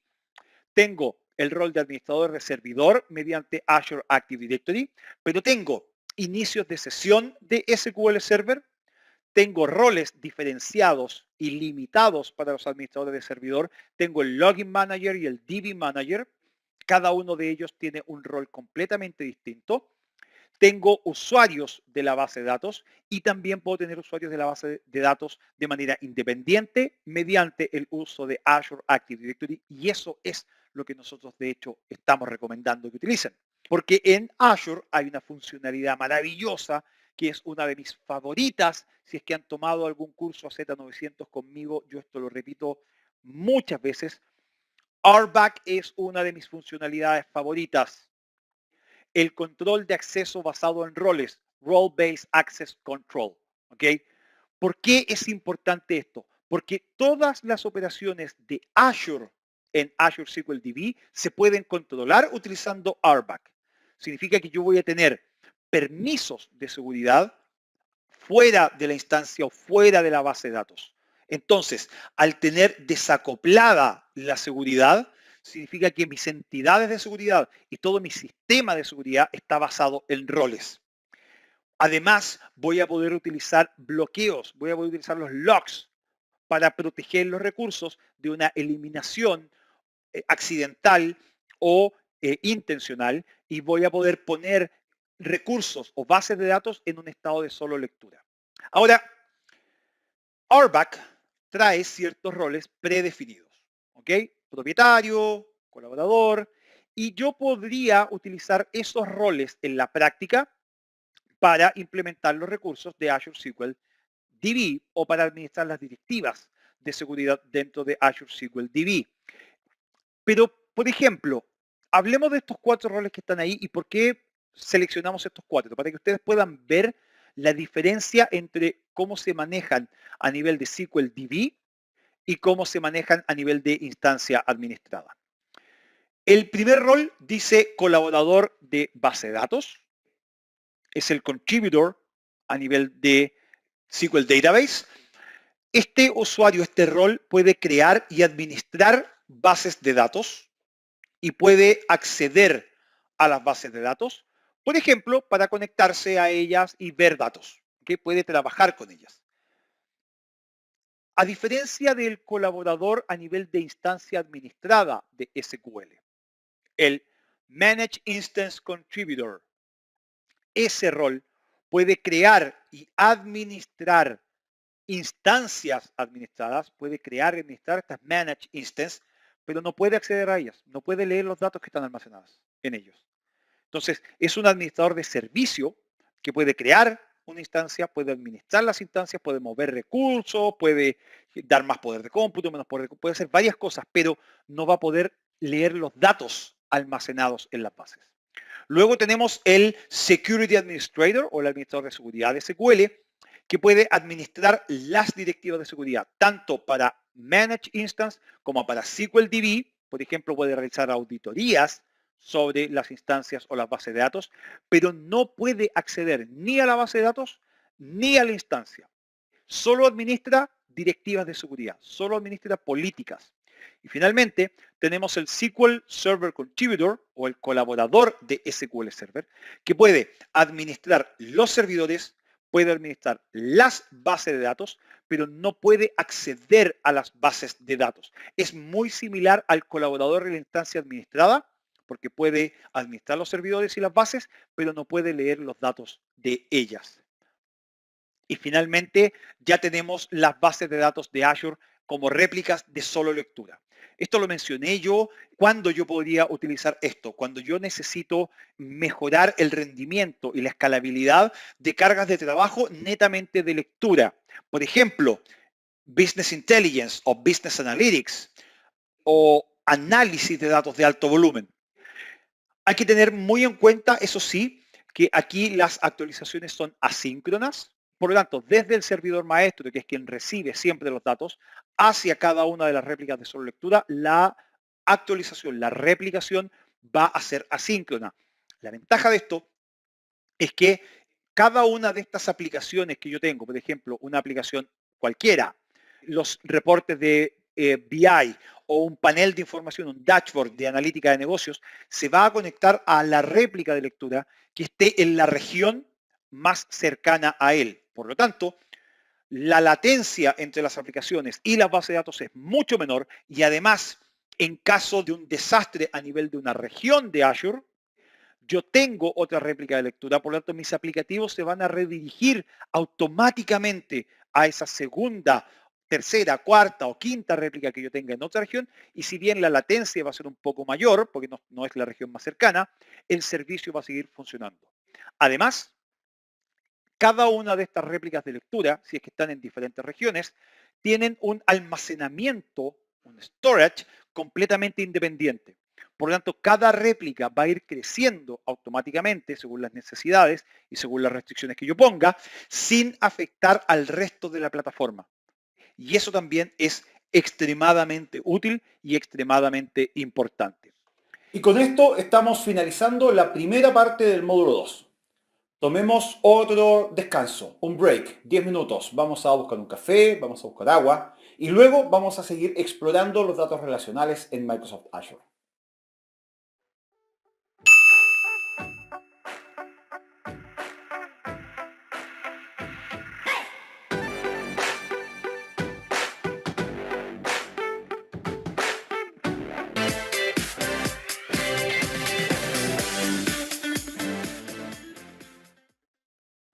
tengo el rol de administrador de servidor mediante Azure Active Directory, pero tengo inicios de sesión de SQL Server, tengo roles diferenciados y limitados para los administradores de servidor, tengo el Login Manager y el DB Manager, cada uno de ellos tiene un rol completamente distinto. Tengo usuarios de la base de datos y también puedo tener usuarios de la base de datos de manera independiente mediante el uso de Azure Active Directory y eso es lo que nosotros de hecho estamos recomendando que utilicen. Porque en Azure hay una funcionalidad maravillosa que es una de mis favoritas. Si es que han tomado algún curso Z900 conmigo, yo esto lo repito muchas veces. RBAC es una de mis funcionalidades favoritas. El control de acceso basado en roles, Role-Based Access Control. ¿Ok? ¿Por qué es importante esto? Porque todas las operaciones de Azure en Azure SQL DB se pueden controlar utilizando RBAC. Significa que yo voy a tener permisos de seguridad fuera de la instancia o fuera de la base de datos. Entonces, al tener desacoplada la seguridad, significa que mis entidades de seguridad y todo mi sistema de seguridad está basado en roles. Además, voy a poder utilizar bloqueos, voy a poder utilizar los logs para proteger los recursos de una eliminación accidental o intencional y voy a poder poner recursos o bases de datos en un estado de solo lectura. Ahora, RBAC trae ciertos roles predefinidos, ¿ok? Propietario, colaborador, y yo podría utilizar esos roles en la práctica para implementar los recursos de Azure SQL DB o para administrar las directivas de seguridad dentro de Azure SQL DB. Pero, por ejemplo, hablemos de estos 4 roles que están ahí y por qué seleccionamos estos 4, para que ustedes puedan ver la diferencia entre cómo se manejan a nivel de SQL DB y cómo se manejan a nivel de instancia administrada. El primer rol dice colaborador de base de datos, es el contributor a nivel de SQL Database. Este usuario, este rol, puede crear y administrar bases de datos y puede acceder a las bases de datos, por ejemplo, para conectarse a ellas y ver datos, que puede trabajar con ellas. A diferencia del colaborador a nivel de instancia administrada de SQL, el Manage Instance Contributor, ese rol puede crear y administrar instancias administradas, puede crear y administrar estas Manage Instance, pero no puede acceder a ellas, no puede leer los datos que están almacenados en ellos. Entonces, es un administrador de servicio que puede crear una instancia, puede administrar las instancias, puede mover recursos, puede dar más poder de cómputo, menos poder de cómputo, puede hacer varias cosas, pero no va a poder leer los datos almacenados en las bases. Luego tenemos el Security Administrator o el administrador de seguridad de SQL, que puede administrar las directivas de seguridad, tanto para Manage Instance como para SQL DB. Por ejemplo, puede realizar auditorías sobre las instancias o las bases de datos, pero no puede acceder ni a la base de datos ni a la instancia. Solo administra directivas de seguridad, solo administra políticas. Y finalmente, tenemos el SQL Server Contributor o el colaborador de SQL Server, que puede administrar los servidores, puede administrar las bases de datos, pero no puede acceder a las bases de datos. Es muy similar al colaborador de la instancia administrada, porque puede administrar los servidores y las bases, pero no puede leer los datos de ellas. Y finalmente ya tenemos las bases de datos de Azure como réplicas de solo lectura. Esto lo mencioné yo. ¿Cuándo yo podría utilizar esto? Cuando yo necesito mejorar el rendimiento y la escalabilidad de cargas de trabajo netamente de lectura. Por ejemplo, Business Intelligence o Business Analytics o análisis de datos de alto volumen. Hay que tener muy en cuenta, eso sí, que aquí las actualizaciones son asíncronas. Por lo tanto, desde el servidor maestro, que es quien recibe siempre los datos, hacia cada una de las réplicas de solo lectura, la actualización, la replicación va a ser asíncrona. La ventaja de esto es que cada una de estas aplicaciones que yo tengo, por ejemplo, una aplicación cualquiera, los reportes de BI o un panel de información, un dashboard de analítica de negocios, se va a conectar a la réplica de lectura que esté en la región más cercana a él. Por lo tanto, la latencia entre las aplicaciones y las bases de datos es mucho menor y además, en caso de un desastre a nivel de una región de Azure, yo tengo otra réplica de lectura, por lo tanto mis aplicativos se van a redirigir automáticamente a esa segunda, tercera, cuarta o quinta réplica que yo tenga en otra región, y si bien la latencia va a ser un poco mayor, porque no es la región más cercana, el servicio va a seguir funcionando. Además, cada una de estas réplicas de lectura, si es que están en diferentes regiones, tienen un almacenamiento, un storage completamente independiente. Por lo tanto, cada réplica va a ir creciendo automáticamente según las necesidades y según las restricciones que yo ponga, sin afectar al resto de la plataforma. Y eso también es extremadamente útil y extremadamente importante. Y con esto estamos finalizando la primera parte del módulo 2. Tomemos otro descanso, un break, 10 minutos. Vamos a buscar un café, vamos a buscar agua y luego vamos a seguir explorando los datos relacionales en Microsoft Azure.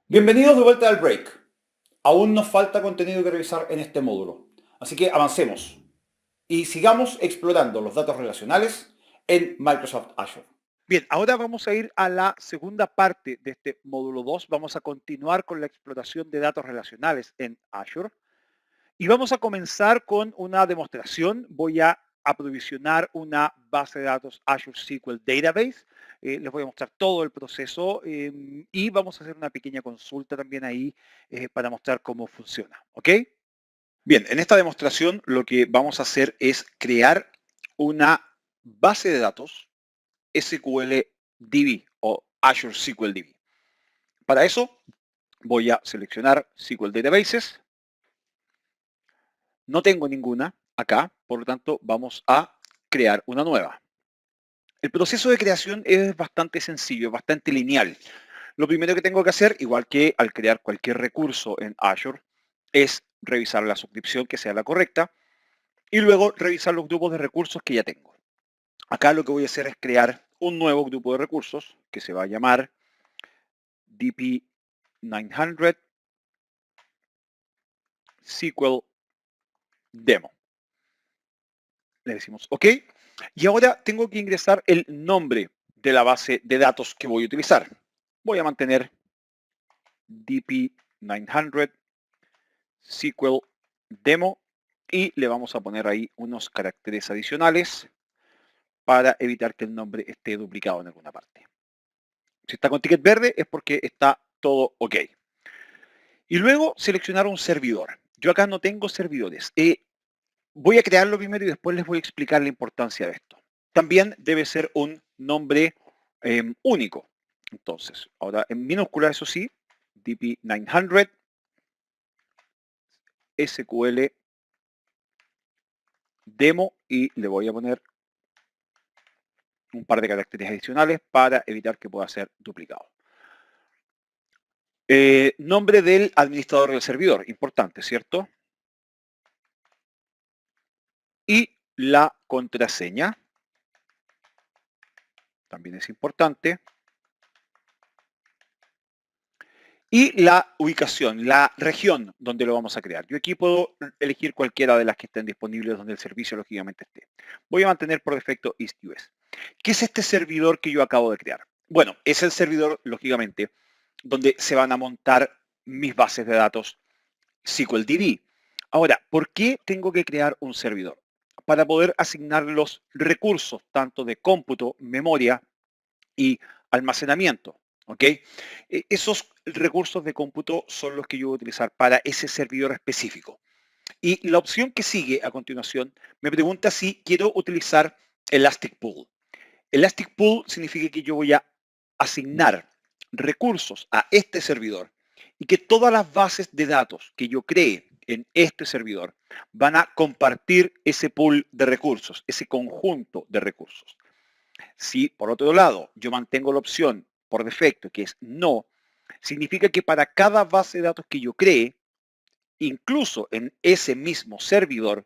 Bienvenidos de vuelta al break. Aún nos falta contenido que revisar en este módulo, así que avancemos y sigamos explorando los datos relacionales en Microsoft Azure. Bien, ahora vamos a ir a la segunda parte de este módulo 2. Vamos a continuar con la exploración de datos relacionales en Azure. Y vamos a comenzar con una demostración. Voy a aprovisionar una base de datos Azure SQL Database. Les voy a mostrar todo el proceso y vamos a hacer una pequeña consulta también ahí para mostrar cómo funciona. ¿Ok? Bien, en esta demostración lo que vamos a hacer es crear una base de datos SQL DB o Azure SQL DB. Para eso voy a seleccionar SQL Databases. No tengo ninguna acá, por lo tanto vamos a crear una nueva. El proceso de creación es bastante sencillo, bastante lineal. Lo primero que tengo que hacer, igual que al crear cualquier recurso en Azure, es revisar la suscripción que sea la correcta y luego revisar los grupos de recursos que ya tengo. Acá lo que voy a hacer es crear un nuevo grupo de recursos que se va a llamar DP900 SQL Demo. Le decimos OK. Y ahora tengo que ingresar el nombre de la base de datos que voy a utilizar. Voy a mantener DP900 SQL Demo y le vamos a poner ahí unos caracteres adicionales para evitar que el nombre esté duplicado en alguna parte. Si está con ticket verde es porque está todo OK. Y luego seleccionar un servidor. Yo acá no tengo servidores. Voy a crearlo primero y después les voy a explicar la importancia de esto. También debe ser un nombre único. Entonces, ahora en minúscula, eso sí, DP900 SQL Demo y le voy a poner un par de caracteres adicionales para evitar que pueda ser duplicado. Nombre del administrador del servidor, importante, ¿cierto? Y la contraseña, también es importante. Y la ubicación, la región donde lo vamos a crear. Yo aquí puedo elegir cualquiera de las que estén disponibles donde el servicio lógicamente esté. Voy a mantener por defecto East US. ¿Qué es este servidor que yo acabo de crear? Bueno, es el servidor, lógicamente, donde se van a montar mis bases de datos SQL DB. Ahora, ¿por qué tengo que crear un servidor? Para poder asignar los recursos, tanto de cómputo, memoria y almacenamiento. ¿Ok? Esos recursos de cómputo son los que yo voy a utilizar para ese servidor específico. Y la opción que sigue a continuación me pregunta si quiero utilizar Elastic Pool. Elastic Pool significa que yo voy a asignar recursos a este servidor y que todas las bases de datos que yo cree en este servidor van a compartir ese pool de recursos, ese conjunto de recursos. Si, por otro lado, yo mantengo la opción por defecto, que es no, significa que para cada base de datos que yo cree, incluso en ese mismo servidor,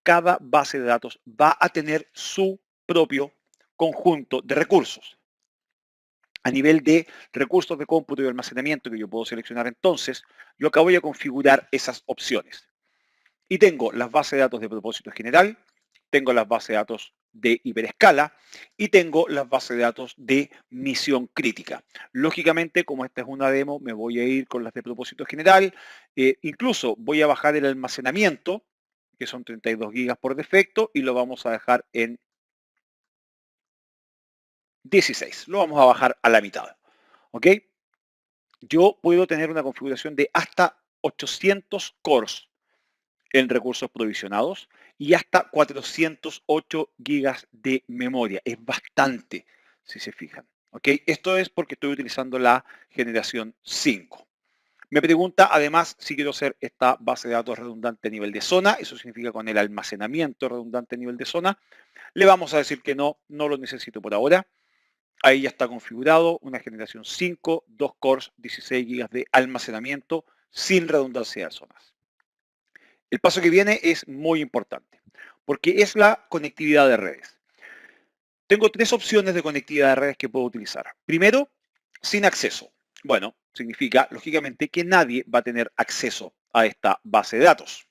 cada base de datos va a tener su propio conjunto de recursos. A nivel de recursos de cómputo y almacenamiento que yo puedo seleccionar entonces, yo acá voy a configurar esas opciones. Y tengo las bases de datos de propósito general, tengo las bases de datos de hiperescala y tengo las bases de datos de misión crítica. Lógicamente, como esta es una demo, me voy a ir con las de propósito general. Incluso voy a bajar el almacenamiento, que son 32 gigas por defecto, y lo vamos a dejar en 16. Lo vamos a bajar a la mitad. ¿Ok? Yo puedo tener una configuración de hasta 800 cores en recursos provisionados y hasta 408 gigas de memoria. Es bastante, si se fijan. ¿Ok? Esto es porque estoy utilizando la generación 5. Me pregunta además si quiero hacer esta base de datos redundante a nivel de zona. Eso significa con el almacenamiento redundante a nivel de zona. Le vamos a decir que no, no lo necesito por ahora. Ahí ya está configurado una generación 5, 2 cores, 16 gigas de almacenamiento sin redundancia de zonas. El paso que viene es muy importante, porque es la conectividad de redes. Tengo tres opciones de conectividad de redes que puedo utilizar. Primero, sin acceso. Bueno, significa, lógicamente, que nadie va a tener acceso a esta base de datos.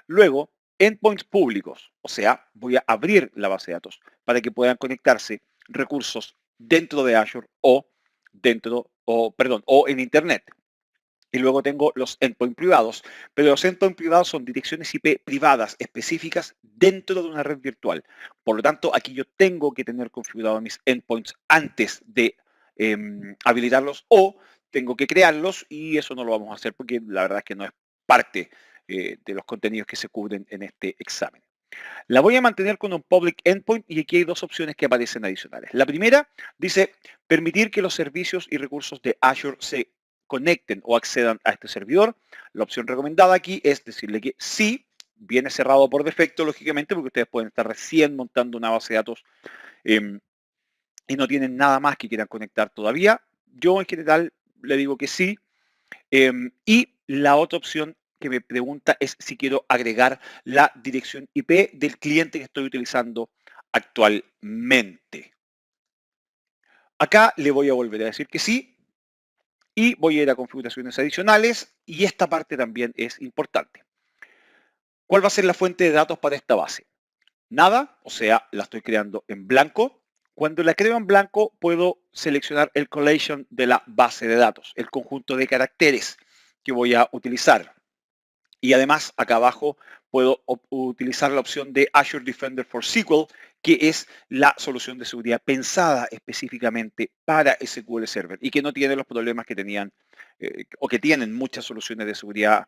Luego, endpoints públicos, o sea, voy a abrir la base de datos para que puedan conectarse recursos dentro de Azure o en Internet. Y luego tengo los endpoint privados, pero los endpoint privados son direcciones IP privadas específicas dentro de una red virtual. Por lo tanto, aquí yo tengo que tener configurados mis endpoints antes de habilitarlos o tengo que crearlos y eso no lo vamos a hacer porque la verdad es que no es parte de los contenidos que se cubren en este examen. La voy a mantener con un public endpoint y aquí hay dos opciones que aparecen adicionales. La primera dice permitir que los servicios y recursos de Azure se conecten o accedan a este servidor. La opción recomendada aquí es decirle que sí, viene cerrado por defecto, lógicamente, porque ustedes pueden estar recién montando una base de datos eh, y no tienen nada más que quieran conectar todavía. Yo en general le digo que sí. Y la otra opción que me pregunta es si quiero agregar la dirección IP del cliente que estoy utilizando actualmente. Acá le voy a volver a decir que sí y voy a ir a configuraciones adicionales y esta parte también es importante. ¿Cuál va a ser la fuente de datos para esta base? Nada, o sea, la estoy creando en blanco. Cuando la creo en blanco, puedo seleccionar el collation de la base de datos, el conjunto de caracteres que voy a utilizar. Y además, acá abajo puedo utilizar la opción de Azure Defender for SQL, que es la solución de seguridad pensada específicamente para SQL Server y que no tiene los problemas que tenían o que tienen muchas soluciones de seguridad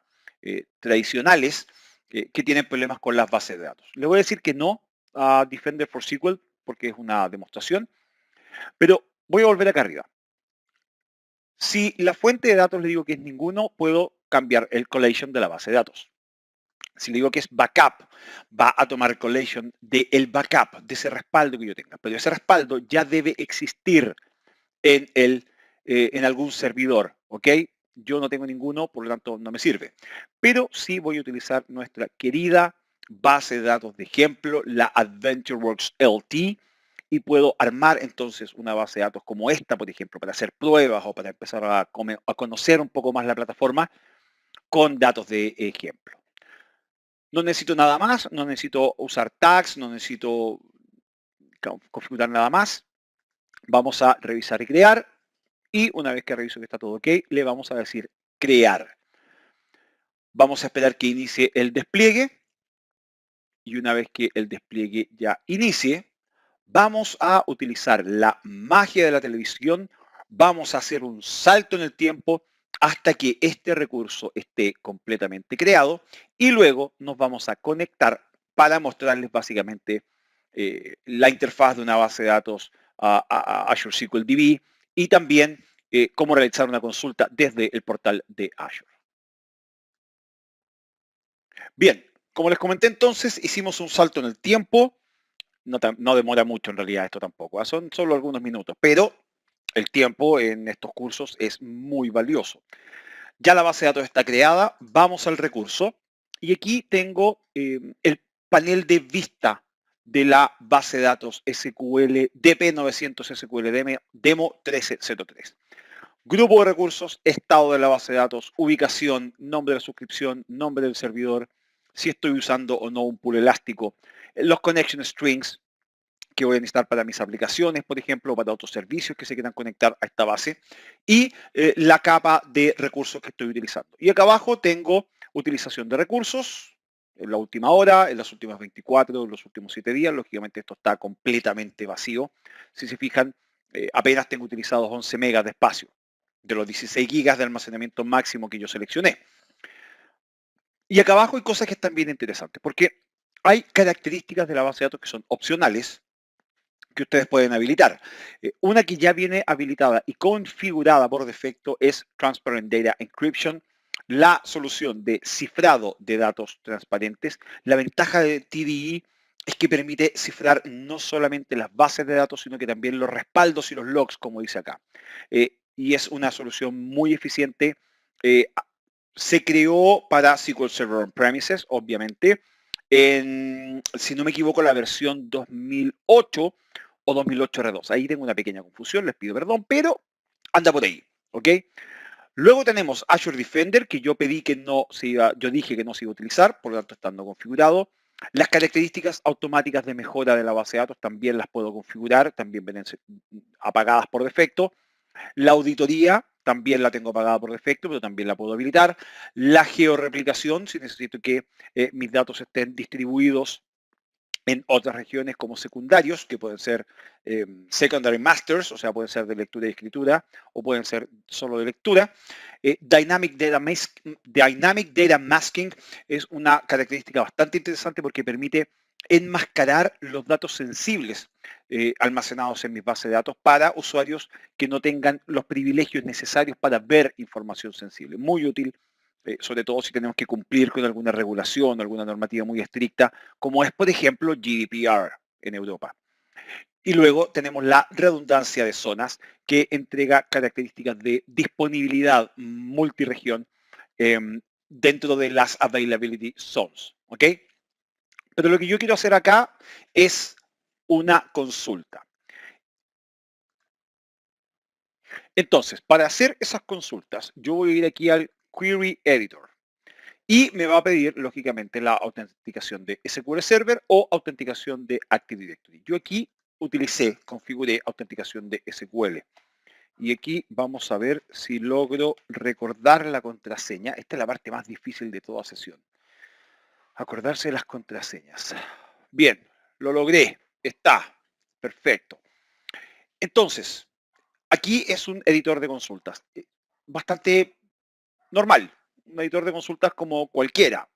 tradicionales que tienen problemas con las bases de datos. Le voy a decir que no a Defender for SQL porque es una demostración, pero voy a volver acá arriba. Si la fuente de datos le digo que es ninguno, puedo cambiar el collation de la base de datos. Si le digo que es backup, va a tomar collation del backup, de ese respaldo que yo tenga. Pero ese respaldo ya debe existir en algún servidor, ¿ok? Yo no tengo ninguno, por lo tanto no me sirve. Pero sí voy a utilizar nuestra querida base de datos de ejemplo, la AdventureWorks LT, y puedo armar entonces una base de datos como esta, por ejemplo, para hacer pruebas o para empezar a conocer un poco más la plataforma con datos de ejemplo. No necesito nada más, no necesito usar tags, no necesito configurar nada más. Vamos a revisar y crear. Y una vez que reviso que está todo ok, le vamos a decir crear. Vamos a esperar que inicie el despliegue. Y una vez que el despliegue ya inicie, vamos a utilizar la magia de la televisión. Vamos a hacer un salto en el tiempo hasta que este recurso esté completamente creado y luego nos vamos a conectar para mostrarles básicamente la interfaz de una base de datos a Azure SQL DB y también cómo realizar una consulta desde el portal de Azure. Bien, como les comenté entonces, hicimos un salto en el tiempo. No demora mucho en realidad esto tampoco, son solo algunos minutos, pero el tiempo en estos cursos es muy valioso. Ya la base de datos está creada, vamos al recurso y aquí tengo el panel de vista de la base de datos SQL DP900 SQL Demo 1303. Grupo de recursos, estado de la base de datos, ubicación, nombre de la suscripción, nombre del servidor, si estoy usando o no un pool elástico, los connection strings que voy a necesitar para mis aplicaciones, por ejemplo, o para otros servicios que se quieran conectar a esta base, y la capa de recursos que estoy utilizando. Y acá abajo tengo utilización de recursos, en la última hora, en las últimas 24, en los últimos 7 días, lógicamente esto está completamente vacío. Si se fijan, apenas tengo utilizados 11 megas de espacio, de los 16 gigas de almacenamiento máximo que yo seleccioné. Y acá abajo hay cosas que están bien interesantes, porque hay características de la base de datos que son opcionales, que ustedes pueden habilitar. Una que ya viene habilitada y configurada por defecto es Transparent Data Encryption, la solución de cifrado de datos transparentes. La ventaja de TDE es que permite cifrar no solamente las bases de datos, sino que también los respaldos y los logs, como dice acá. Y es una solución muy eficiente. Se creó para SQL Server On-Premises, obviamente, si no me equivoco, la versión 2008 o 2008 R2. Ahí tengo una pequeña confusión, les pido perdón, pero anda por ahí, ¿ok? Luego tenemos Azure Defender, que yo pedí que no se iba, yo dije que no se iba a utilizar, por lo tanto estando configurado. Las características automáticas de mejora de la base de datos también las puedo configurar, también vienen apagadas por defecto. La auditoría, también la tengo apagada por defecto, pero también la puedo habilitar. La georreplicación, si necesito que mis datos estén distribuidos en otras regiones como secundarios, que pueden ser secondary masters, o sea, pueden ser de lectura y escritura, o pueden ser solo de lectura. Dynamic Data Masking es una característica bastante interesante porque permite enmascarar los datos sensibles almacenados en mis bases de datos para usuarios que no tengan los privilegios necesarios para ver información sensible. Muy útil, sobre todo si tenemos que cumplir con alguna regulación, alguna normativa muy estricta, como es, por ejemplo, GDPR en Europa. Y luego tenemos la redundancia de zonas, que entrega características de disponibilidad multiregión dentro de las availability zones. ¿Ok? Pero lo que yo quiero hacer acá es una consulta. Entonces, para hacer esas consultas, yo voy a ir aquí al Query Editor. Y me va a pedir, lógicamente, la autenticación de SQL Server o autenticación de Active Directory. Yo aquí configuré autenticación de SQL. Y aquí vamos a ver si logro recordar la contraseña. Esta es la parte más difícil de toda sesión. Acordarse de las contraseñas. Bien, lo logré. Está. Perfecto. Entonces, aquí es un editor de consultas. Bastante normal. Un editor de consultas como cualquiera.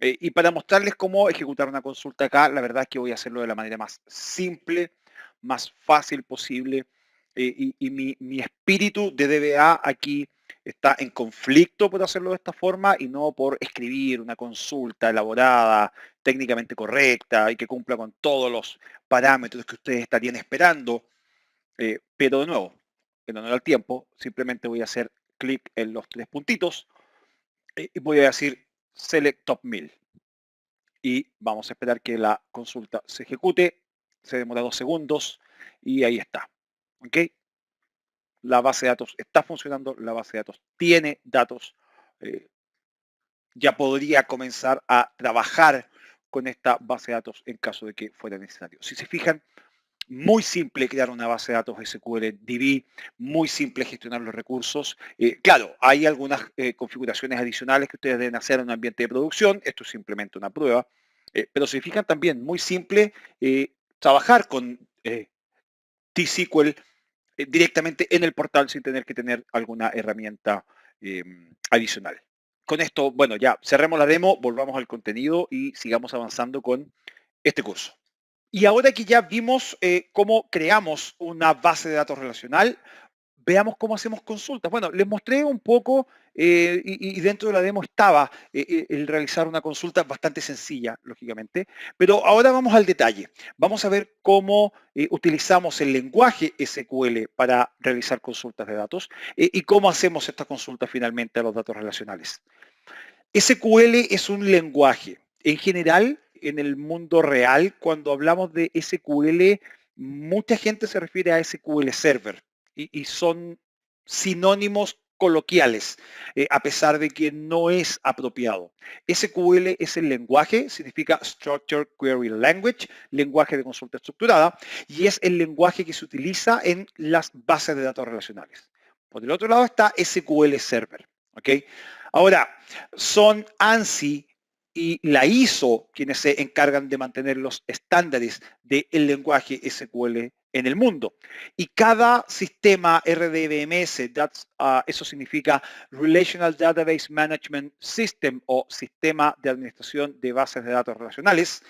Y para mostrarles cómo ejecutar una consulta acá, la verdad es que voy a hacerlo de la manera más simple, más fácil posible. Y mi espíritu de DBA aquí está en conflicto por hacerlo de esta forma y no por escribir una consulta elaborada, técnicamente correcta y que cumpla con todos los parámetros que ustedes estarían esperando. Pero de nuevo, en honor al tiempo, simplemente voy a hacer clic en los tres puntitos y voy a decir Select Top 1000. Y vamos a esperar que la consulta se ejecute. Se demora 2 segundos y ahí está. ¿Ok? La base de datos está funcionando, la base de datos tiene datos. eh, ya podría comenzar a trabajar con esta base de datos en caso de que fuera necesario. Si se fijan, muy simple crear una base de datos SQL DB, muy simple gestionar los recursos. Claro, hay algunas configuraciones adicionales que ustedes deben hacer en un ambiente de producción. Esto es simplemente una prueba. Pero si se fijan también, muy simple trabajar con T-SQL directamente en el portal sin tener que tener alguna herramienta adicional. Con esto, bueno, ya cerremos la demo, volvamos al contenido y sigamos avanzando con este curso. Y ahora que ya vimos cómo creamos una base de datos relacional, veamos cómo hacemos consultas. Bueno, les mostré un poco y dentro de la demo estaba el realizar una consulta bastante sencilla, lógicamente, pero ahora vamos al detalle. Vamos a ver cómo utilizamos el lenguaje SQL para realizar consultas de datos y cómo hacemos esta consulta finalmente a los datos relacionales. SQL es un lenguaje. En general, en el mundo real, cuando hablamos de SQL, mucha gente se refiere a SQL Server y son sinónimos coloquiales, a pesar de que no es apropiado. SQL es el lenguaje, significa Structured Query Language, lenguaje de consulta estructurada, y es el lenguaje que se utiliza en las bases de datos relacionales. Por el otro lado está SQL Server. ¿Ok? Ahora, son ANSI y la ISO quienes se encargan de mantener los estándares del lenguaje SQL en el mundo. Y cada sistema RDBMS, eso significa Relational Database Management System o sistema de administración de bases de datos relacionales,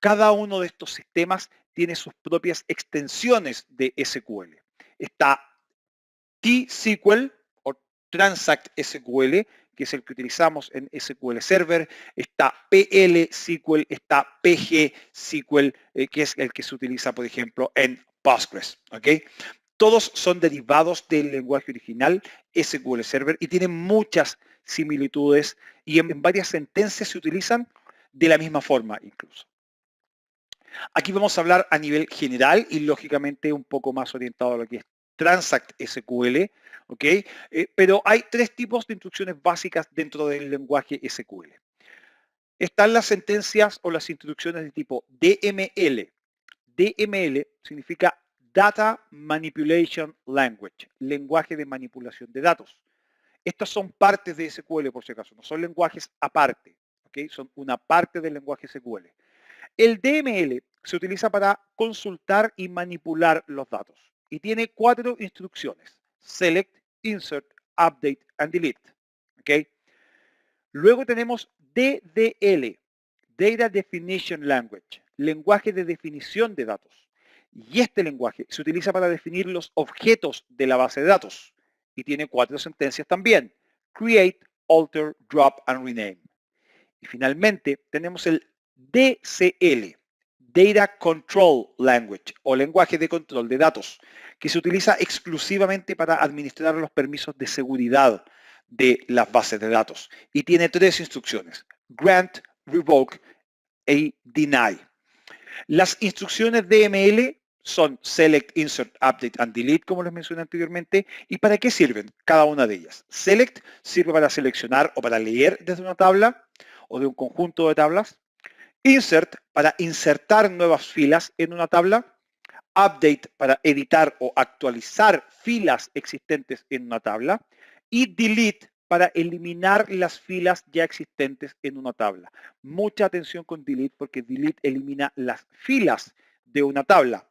cada uno de estos sistemas tiene sus propias extensiones de SQL. Está T-SQL o Transact SQL, que es el que utilizamos en SQL Server, está PL SQL, está PG SQL, que es el que se utiliza, por ejemplo, en Postgres. ¿Okay? Todos son derivados del lenguaje original SQL Server y tienen muchas similitudes y en varias sentencias se utilizan de la misma forma incluso. Aquí vamos a hablar a nivel general y lógicamente un poco más orientado a lo que es Transact SQL, ¿ok? Pero hay tres tipos de instrucciones básicas dentro del lenguaje SQL. Están las sentencias o las instrucciones de tipo DML. DML significa Data Manipulation Language, lenguaje de manipulación de datos. Estos son partes de SQL, por si acaso, no son lenguajes aparte, ¿ok? Son una parte del lenguaje SQL. El DML se utiliza para consultar y manipular los datos y tiene 4 instrucciones: Select, Insert, Update and Delete. ¿Ok? Luego tenemos DDL, Data Definition Language, lenguaje de definición de datos. Y este lenguaje se utiliza para definir los objetos de la base de datos y tiene 4 sentencias también: Create, Alter, Drop and Rename. Y finalmente tenemos el DCL, Data Control Language, o lenguaje de control de datos, que se utiliza exclusivamente para administrar los permisos de seguridad de las bases de datos. Y tiene 3 instrucciones: Grant, Revoke y Deny. Las instrucciones DML son Select, Insert, Update and Delete, como les mencioné anteriormente. ¿Y para qué sirven cada una de ellas? Select sirve para seleccionar o para leer desde una tabla o de un conjunto de tablas. Insert para insertar nuevas filas en una tabla. Update para editar o actualizar filas existentes en una tabla. Y Delete para eliminar las filas ya existentes en una tabla. Mucha atención con Delete, porque Delete elimina las filas de una tabla.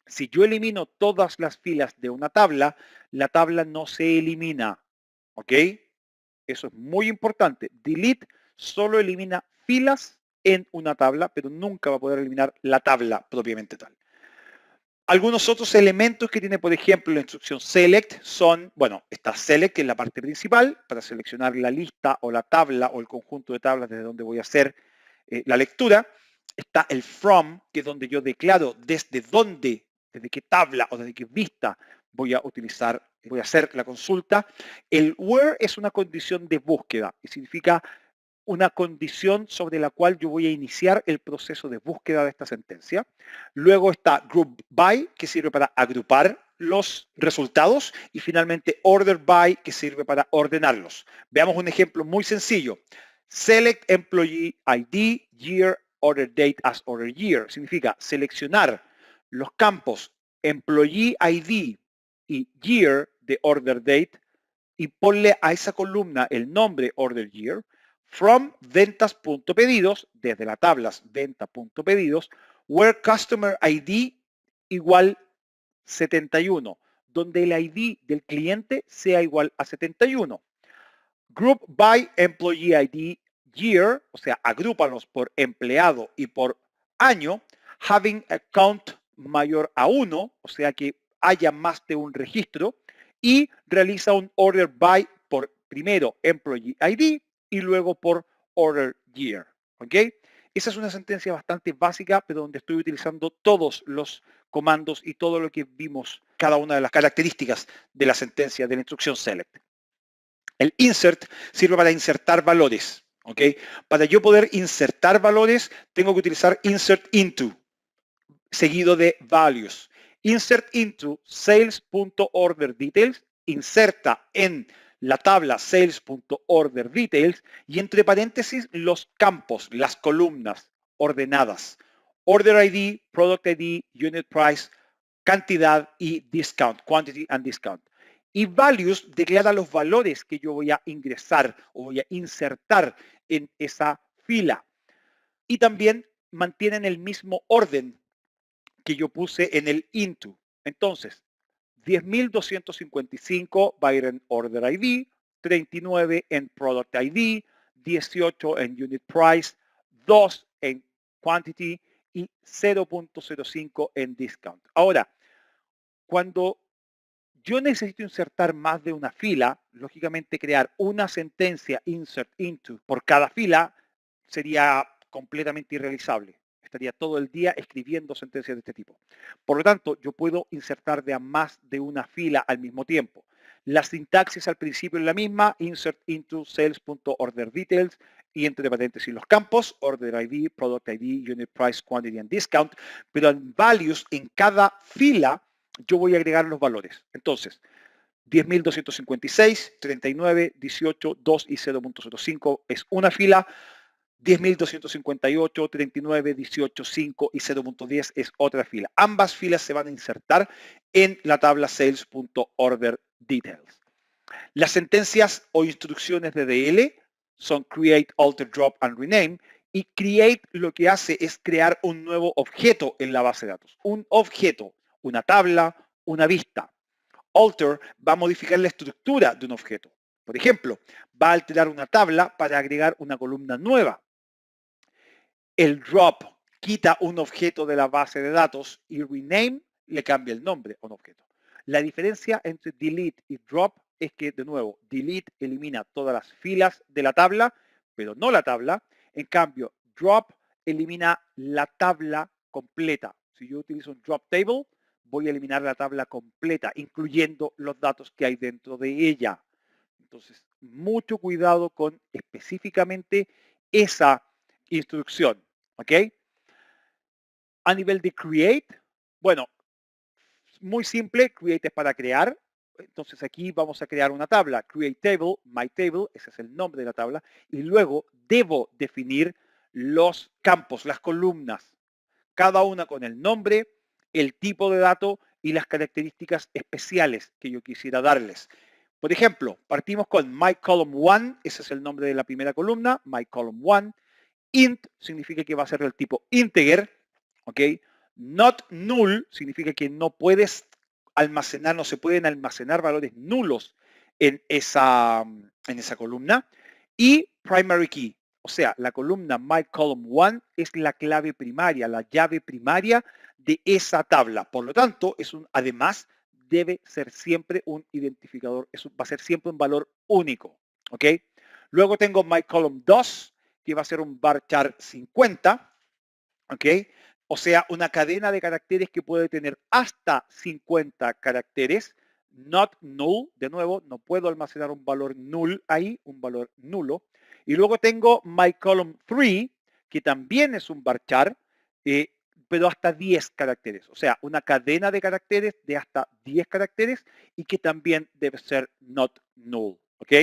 Si yo elimino todas las filas de una tabla, la tabla no se elimina. ¿Ok? Eso es muy importante. Delete solo elimina filas en una tabla, pero nunca va a poder eliminar la tabla propiamente tal. Algunos otros elementos que tiene, por ejemplo, la instrucción select son, bueno, está select, que es la parte principal, para seleccionar la lista o la tabla o el conjunto de tablas desde donde voy a hacer la lectura. Está el from, que es donde yo declaro desde dónde, desde qué tabla o desde qué vista voy a utilizar, voy a hacer la consulta. El where es una condición de búsqueda y significa una condición sobre la cual yo voy a iniciar el proceso de búsqueda de esta sentencia. Luego está group by, que sirve para agrupar los resultados, y finalmente order by, que sirve para ordenarlos. Veamos un ejemplo muy sencillo. Select employee ID, year, order date as order year. Significa seleccionar los campos employee ID y year de order date y ponle a esa columna el nombre order year. From ventas.pedidos, desde la tabla venta.pedidos, where customer ID igual 71, donde el ID del cliente sea igual a 71. Group by employee ID year, o sea, agrúpalos por empleado y por año, having a count mayor a 1, o sea que haya más de un registro, y realiza un order by por primero employee ID y luego por order year. ¿Ok? Esa es una sentencia bastante básica, pero donde estoy utilizando todos los comandos y todo lo que vimos, cada una de las características de la sentencia de la instrucción select. El insert sirve para insertar valores. ¿Ok? Para yo poder insertar valores, tengo que utilizar insert into, seguido de values. Insert into sales.order_details, inserta en la tabla sales.order_details y entre paréntesis los campos, las columnas ordenadas. Order ID, Product ID, Unit Price, cantidad y discount, quantity and discount. Y values declara los valores que yo voy a ingresar o voy a insertar en esa fila. Y también mantienen el mismo orden que yo puse en el into. Entonces, 10.255 va a ir en Order ID, 39 en Product ID, 18 en Unit Price, 2 en Quantity y 0.05 en Discount. Ahora, cuando yo necesito insertar más de una fila, lógicamente crear una sentencia insert into por cada fila sería completamente irrealizable. Estaría todo el día escribiendo sentencias de este tipo. Por lo tanto, yo puedo insertar de a más de una fila al mismo tiempo. La sintaxis al principio es la misma: insert into sales.order_details y entre paréntesis los campos, order ID, product ID, unit price, quantity and discount, pero en values en cada fila yo voy a agregar los valores. Entonces, 10.256, 39, 18, 2 y 0.05 es una fila. 10.258, 39, 18, 5 y 0.10 es otra fila. Ambas filas se van a insertar en la tabla sales.order details. Las sentencias o instrucciones de DL son create, alter, drop and rename. Y create lo que hace es crear un nuevo objeto en la base de datos. Un objeto, una tabla, una vista. Alter va a modificar la estructura de un objeto. Por ejemplo, va a alterar una tabla para agregar una columna nueva. El drop quita un objeto de la base de datos y rename le cambia el nombre a un objeto. La diferencia entre delete y drop es que, de nuevo, delete elimina todas las filas de la tabla, pero no la tabla. En cambio, drop elimina la tabla completa. Si yo utilizo un drop table, voy a eliminar la tabla completa, incluyendo los datos que hay dentro de ella. Entonces, mucho cuidado con específicamente esa instrucción. ¿Ok? A nivel de create, bueno, muy simple, create es para crear. Entonces aquí vamos a crear una tabla, create table, my table, ese es el nombre de la tabla, y luego debo definir los campos, las columnas, cada una con el nombre, el tipo de dato y las características especiales que yo quisiera darles. Por ejemplo, partimos con my column 1, ese es el nombre de la primera columna, my column 1. Int significa que va a ser del tipo integer, ¿ok? Not null significa que no puedes almacenar, no se pueden almacenar valores nulos en esa columna. Y primary key, o sea, la columna my column 1 es la clave primaria, la llave primaria de esa tabla. Por lo tanto, además debe ser siempre un identificador, va a ser siempre un valor único, ¿ok? Luego tengo my column 2, que va a ser un varchar 50, ¿ok? O sea, una cadena de caracteres que puede tener hasta 50 caracteres, not null, de nuevo, no puedo almacenar un valor null ahí, un valor nulo. Y luego tengo my column 3, que también es un varchar, pero hasta 10 caracteres. O sea, una cadena de caracteres de hasta 10 caracteres y que también debe ser not null, ¿ok?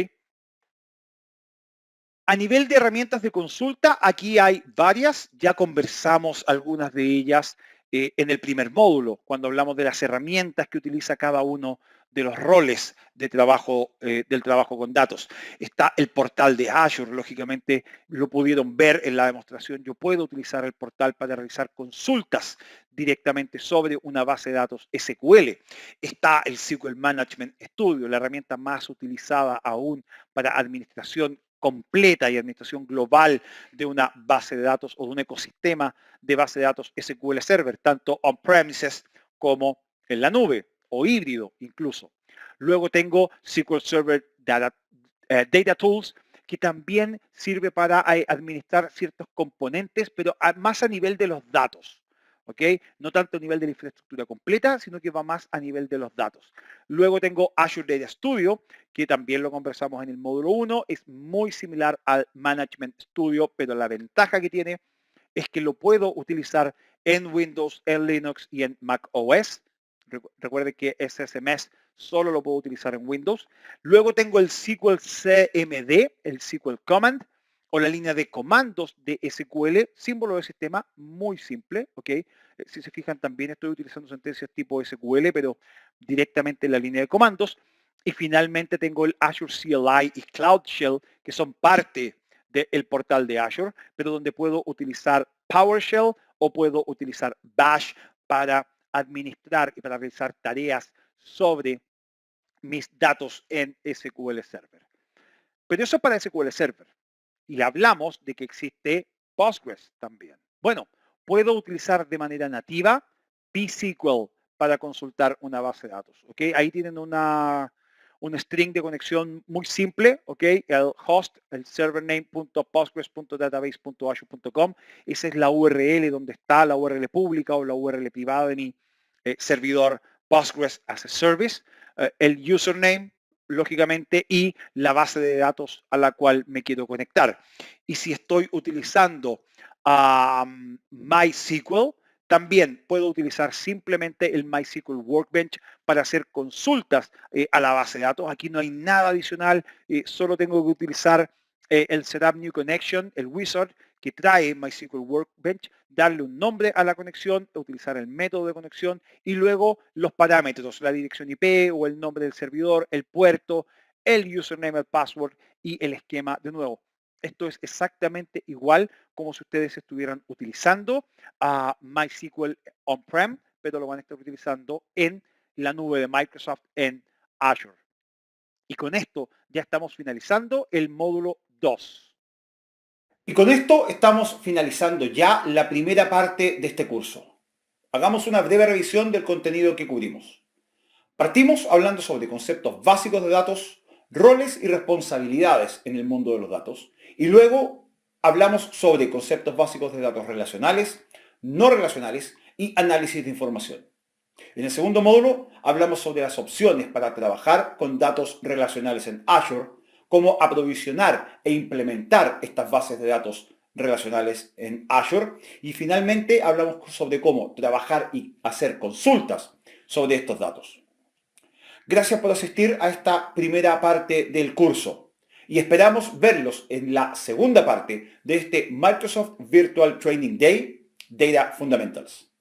A nivel de herramientas de consulta, aquí hay varias, ya conversamos algunas de ellas en el primer módulo, cuando hablamos de las herramientas que utiliza cada uno de los roles de trabajo, del trabajo con datos. Está el portal de Azure, lógicamente lo pudieron ver en la demostración. Yo puedo utilizar el portal para realizar consultas directamente sobre una base de datos SQL. Está el SQL Management Studio, la herramienta más utilizada aún para administración completa y administración global de una base de datos o de un ecosistema de base de datos SQL Server, tanto on-premises como en la nube o híbrido incluso. Luego tengo SQL Server Data Tools, que también sirve para administrar ciertos componentes, pero más a nivel de los datos. ¿Ok? No tanto a nivel de la infraestructura completa, sino que va más a nivel de los datos. Luego tengo Azure Data Studio, que también lo conversamos en el módulo 1, es muy similar al Management Studio, pero la ventaja que tiene es que lo puedo utilizar en Windows, en Linux y en Mac OS. Recuerde que SSMS solo lo puedo utilizar en Windows. Luego tengo el SQL CMD, el SQL Command, o la línea de comandos de SQL, símbolo de sistema muy simple, ¿ok? Si se fijan, también estoy utilizando sentencias tipo SQL, pero directamente en la línea de comandos. Y finalmente tengo el Azure CLI y Cloud Shell, que son parte del portal de Azure, pero donde puedo utilizar PowerShell o puedo utilizar Bash para administrar y para realizar tareas sobre mis datos en SQL Server. Pero eso es para SQL Server. Y le hablamos de que existe Postgres también. Bueno, puedo utilizar de manera nativa pSQL para consultar una base de datos. ¿Ok? Ahí tienen un string de conexión muy simple, ¿ok? El host, el servername.postgres.database.azure.com. Esa es la URL donde está la URL pública o la URL privada de mi servidor Postgres as a Service. El username, lógicamente, y la base de datos a la cual me quiero conectar. Y si estoy utilizando MySQL, también puedo utilizar simplemente el MySQL Workbench para hacer consultas a la base de datos. Aquí no hay nada adicional, solo tengo que utilizar el Setup New Connection, el wizard que trae MySQL Workbench, darle un nombre a la conexión, utilizar el método de conexión y luego los parámetros, la dirección IP o el nombre del servidor, el puerto, el username, el password y el esquema de nuevo. Esto es exactamente igual como si ustedes estuvieran utilizando MySQL on-prem, pero lo van a estar utilizando en la nube de Microsoft en Azure. Y con esto ya estamos finalizando el módulo 2. Y con esto estamos finalizando ya la primera parte de este curso. Hagamos una breve revisión del contenido que cubrimos. Partimos hablando sobre conceptos básicos de datos, roles y responsabilidades en el mundo de los datos. Y luego hablamos sobre conceptos básicos de datos relacionales, no relacionales y análisis de información. En el segundo módulo hablamos sobre las opciones para trabajar con datos relacionales en Azure, cómo aprovisionar e implementar estas bases de datos relacionales en Azure y finalmente hablamos sobre cómo trabajar y hacer consultas sobre estos datos. Gracias por asistir a esta primera parte del curso y esperamos verlos en la segunda parte de este Microsoft Virtual Training Day, Data Fundamentals.